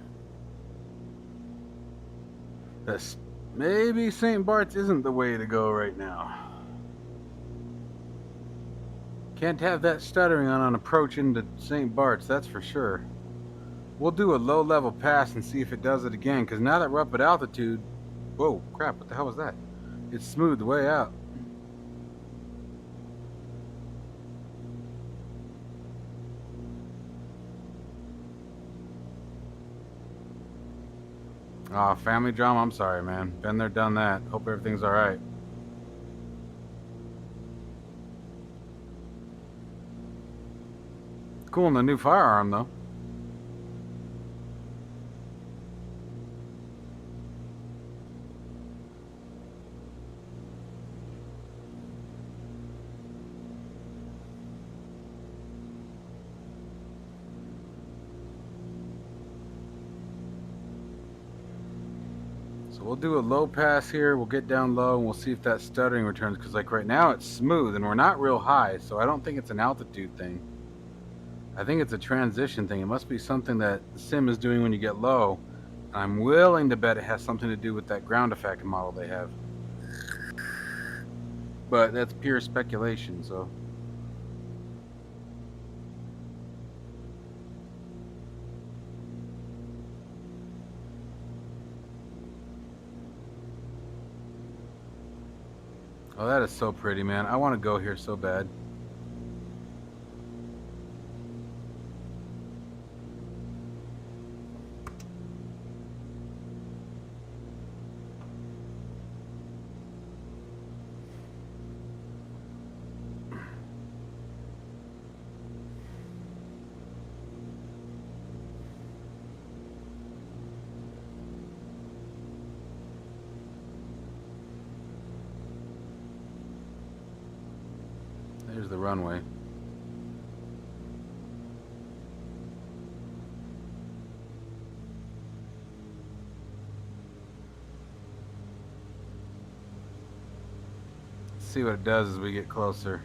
A: This, maybe St. Bart's isn't the way to go right now. Can't have that stuttering on an approach into St. Bart's, that's for sure. We'll do a low-level pass and see if it does it again, because now that we're up at altitude... Whoa, crap, what the hell was that? It's smooth the way out. Aw, family drama, I'm sorry, man. Been there, done that. Hope everything's alright. Cool in the new firearm, though. So we'll do a low pass here. We'll get down low and we'll see if that stuttering returns. Because like right now it's smooth and we're not real high. So I don't think it's an altitude thing. I think it's a transition thing. It must be something that the sim is doing when you get low. I'm willing to bet it has something to do with that ground effect model they have. But that's pure speculation, so... Oh, that is so pretty, man. I want to go here so bad. There's the runway. Let's see what it does as we get closer.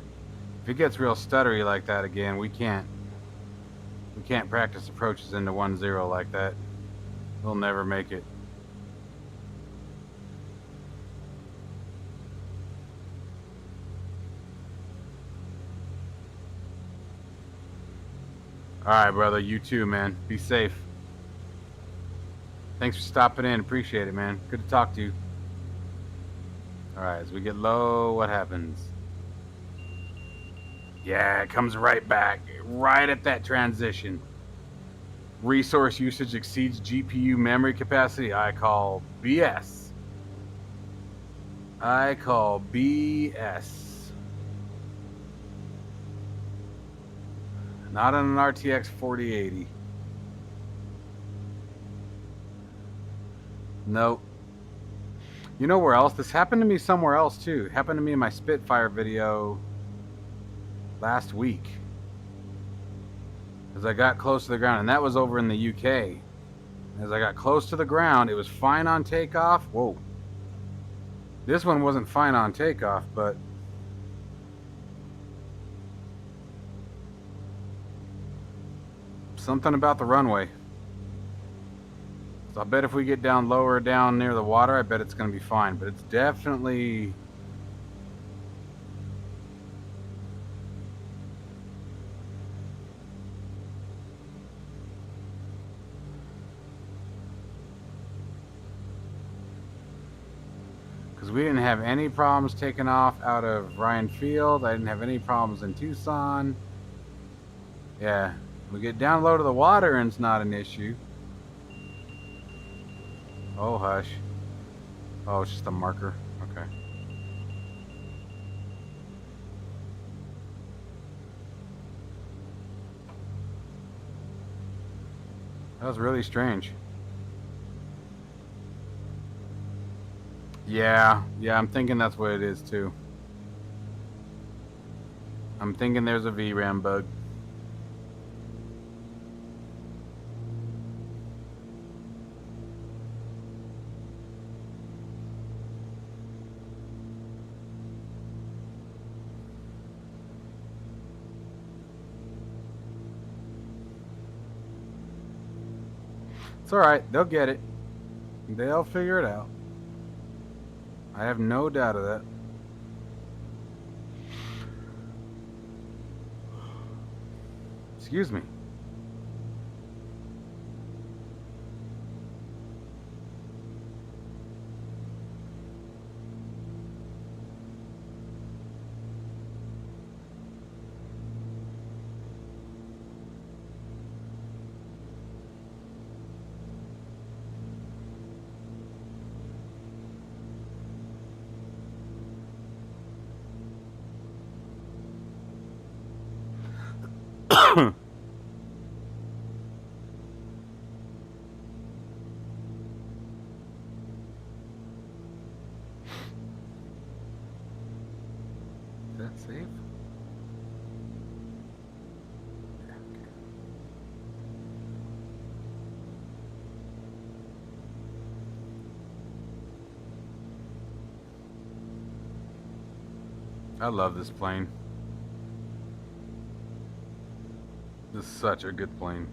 A: If it gets real stuttery like that again, we can't practice approaches into 1-0 like that. We'll never make it. Alright, brother. You too, man. Be safe. Thanks for stopping in. Appreciate it, man. Good to talk to you. Alright, as we get low, what happens? Yeah, it comes right back. Right at that transition. Resource usage exceeds GPU memory capacity. I call BS. I call BS. Not on an RTX 4080. Nope. You know where else? This happened to me somewhere else too. It happened to me in my Spitfire video last week. As I got close to the ground, and that was over in the UK. As I got close to the ground, it was fine on takeoff. Whoa. This one wasn't fine on takeoff, but something about the runway. So I bet if we get down lower down near the water, I bet it's going to be fine. But it's definitely... because we didn't have any problems taking off out of Ryan Field. I didn't have any problems in Tucson. Yeah. We get down low to the water and it's not an issue. Oh, hush. Oh, it's just a marker. Okay. That was really strange. Yeah, I'm thinking that's what it is too. I'm thinking there's a VRAM bug. It's alright, they'll get it. They'll figure it out. I have no doubt of that. Excuse me. Is that safe? Yeah, okay. I love this plane. This is such a good plane.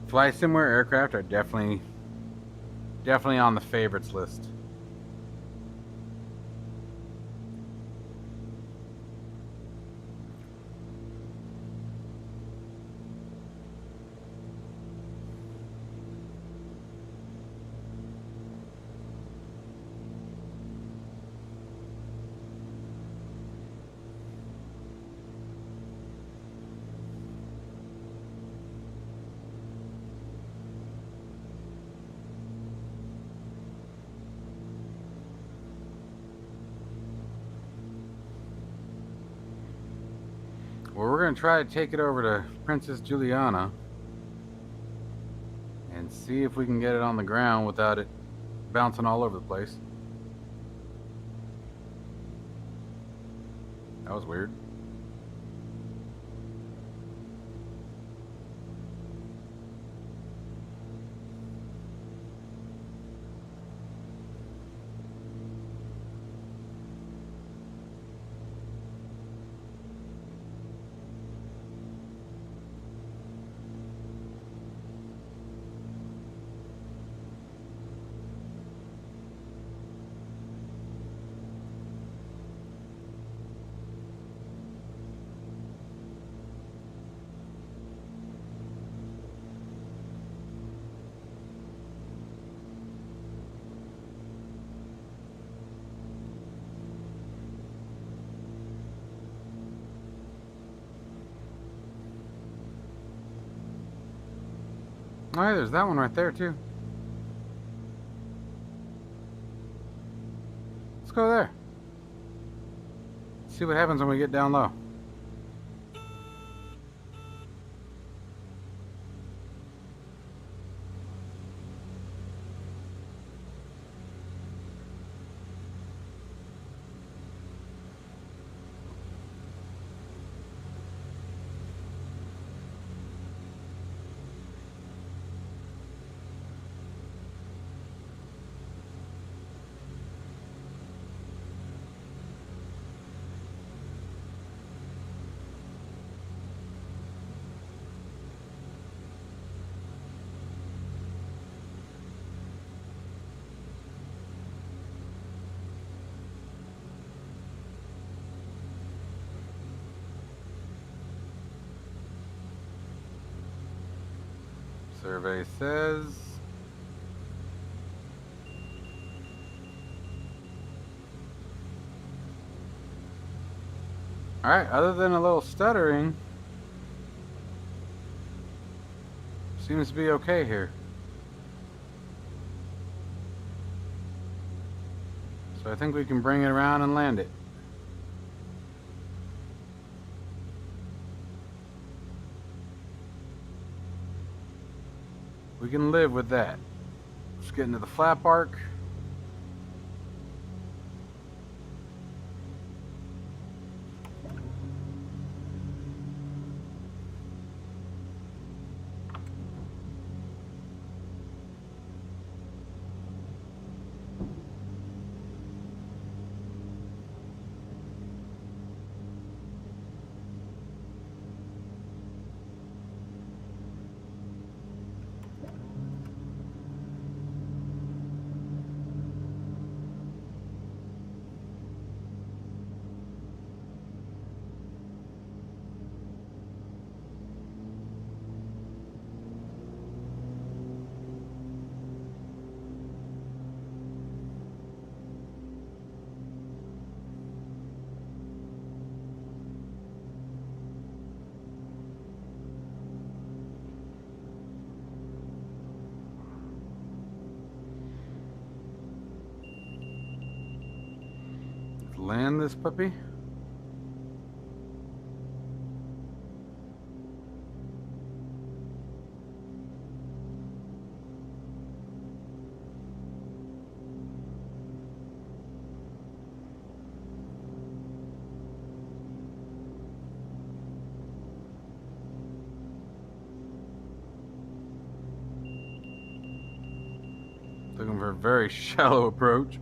A: Fly Simulator aircraft are definitely on the favorites list. Well, we're going to try to take it over to Princess Juliana and see if we can get it on the ground without it bouncing all over the place. That was weird. Oh, yeah, there's that one right there, too. Let's go there. See what happens when we get down low. Survey says... Alright, other than a little stuttering, seems to be okay here. So I think we can bring it around and land it. We can live with that. Let's get into the flap arc. Land this puppy. Looking for a very shallow approach.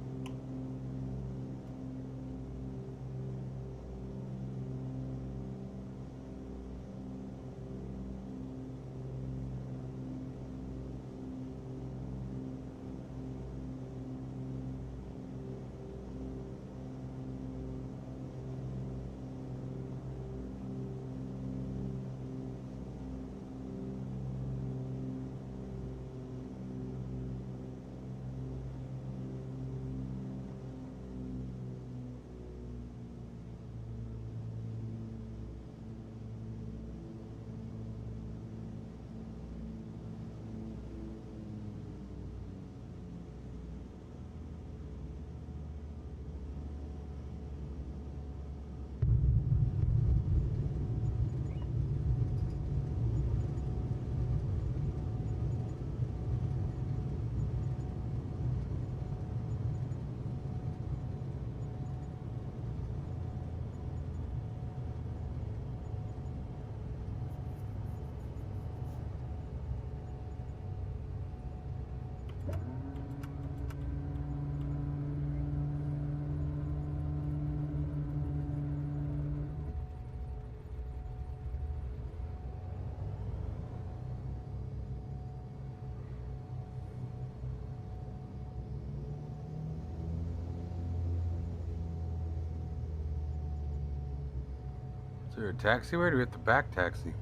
A: Is there a taxiway or do we have to back taxi?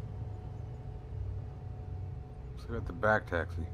A: So we have to back taxi.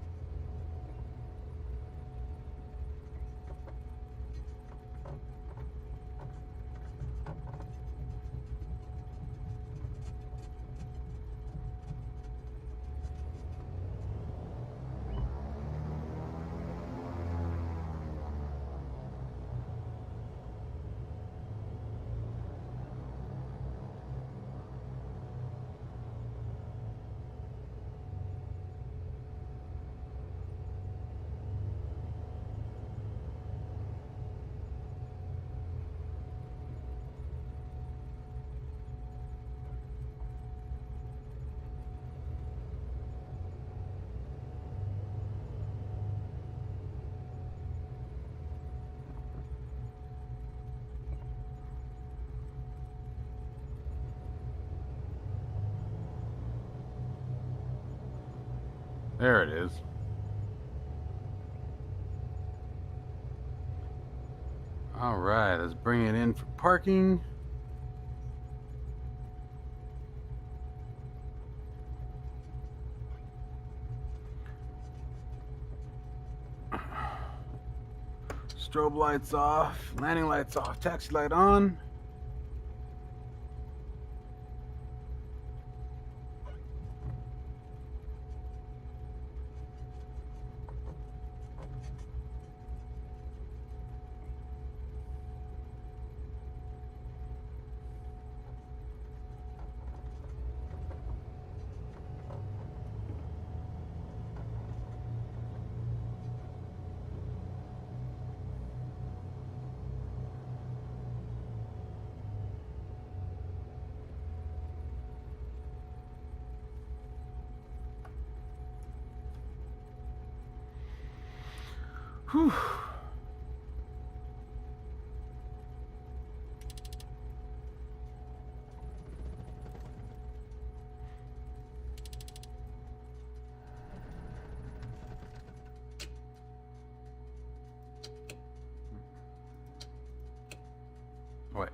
A: There it is. All right, let's bring it in for parking. Strobe lights off, landing lights off, taxi light on. Whew. Wait.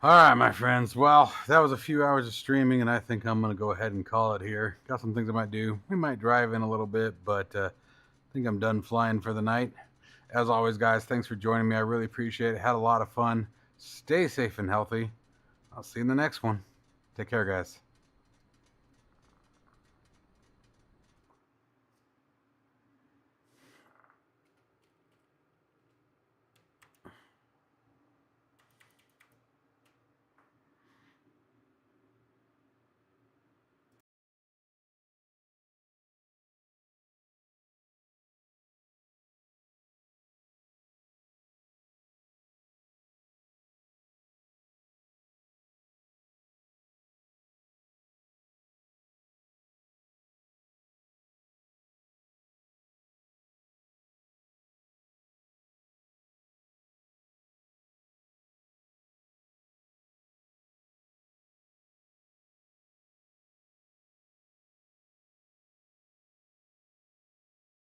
A: All right, my friends. Well, that was a few hours of streaming, and I think I'm going to go ahead and call it here. Got some things I might do. We might drive in a little bit, but I think I'm done flying for the night. As always, guys, thanks for joining me. I really appreciate it. Had a lot of fun. Stay safe and healthy. I'll see you in the next one. Take care, guys.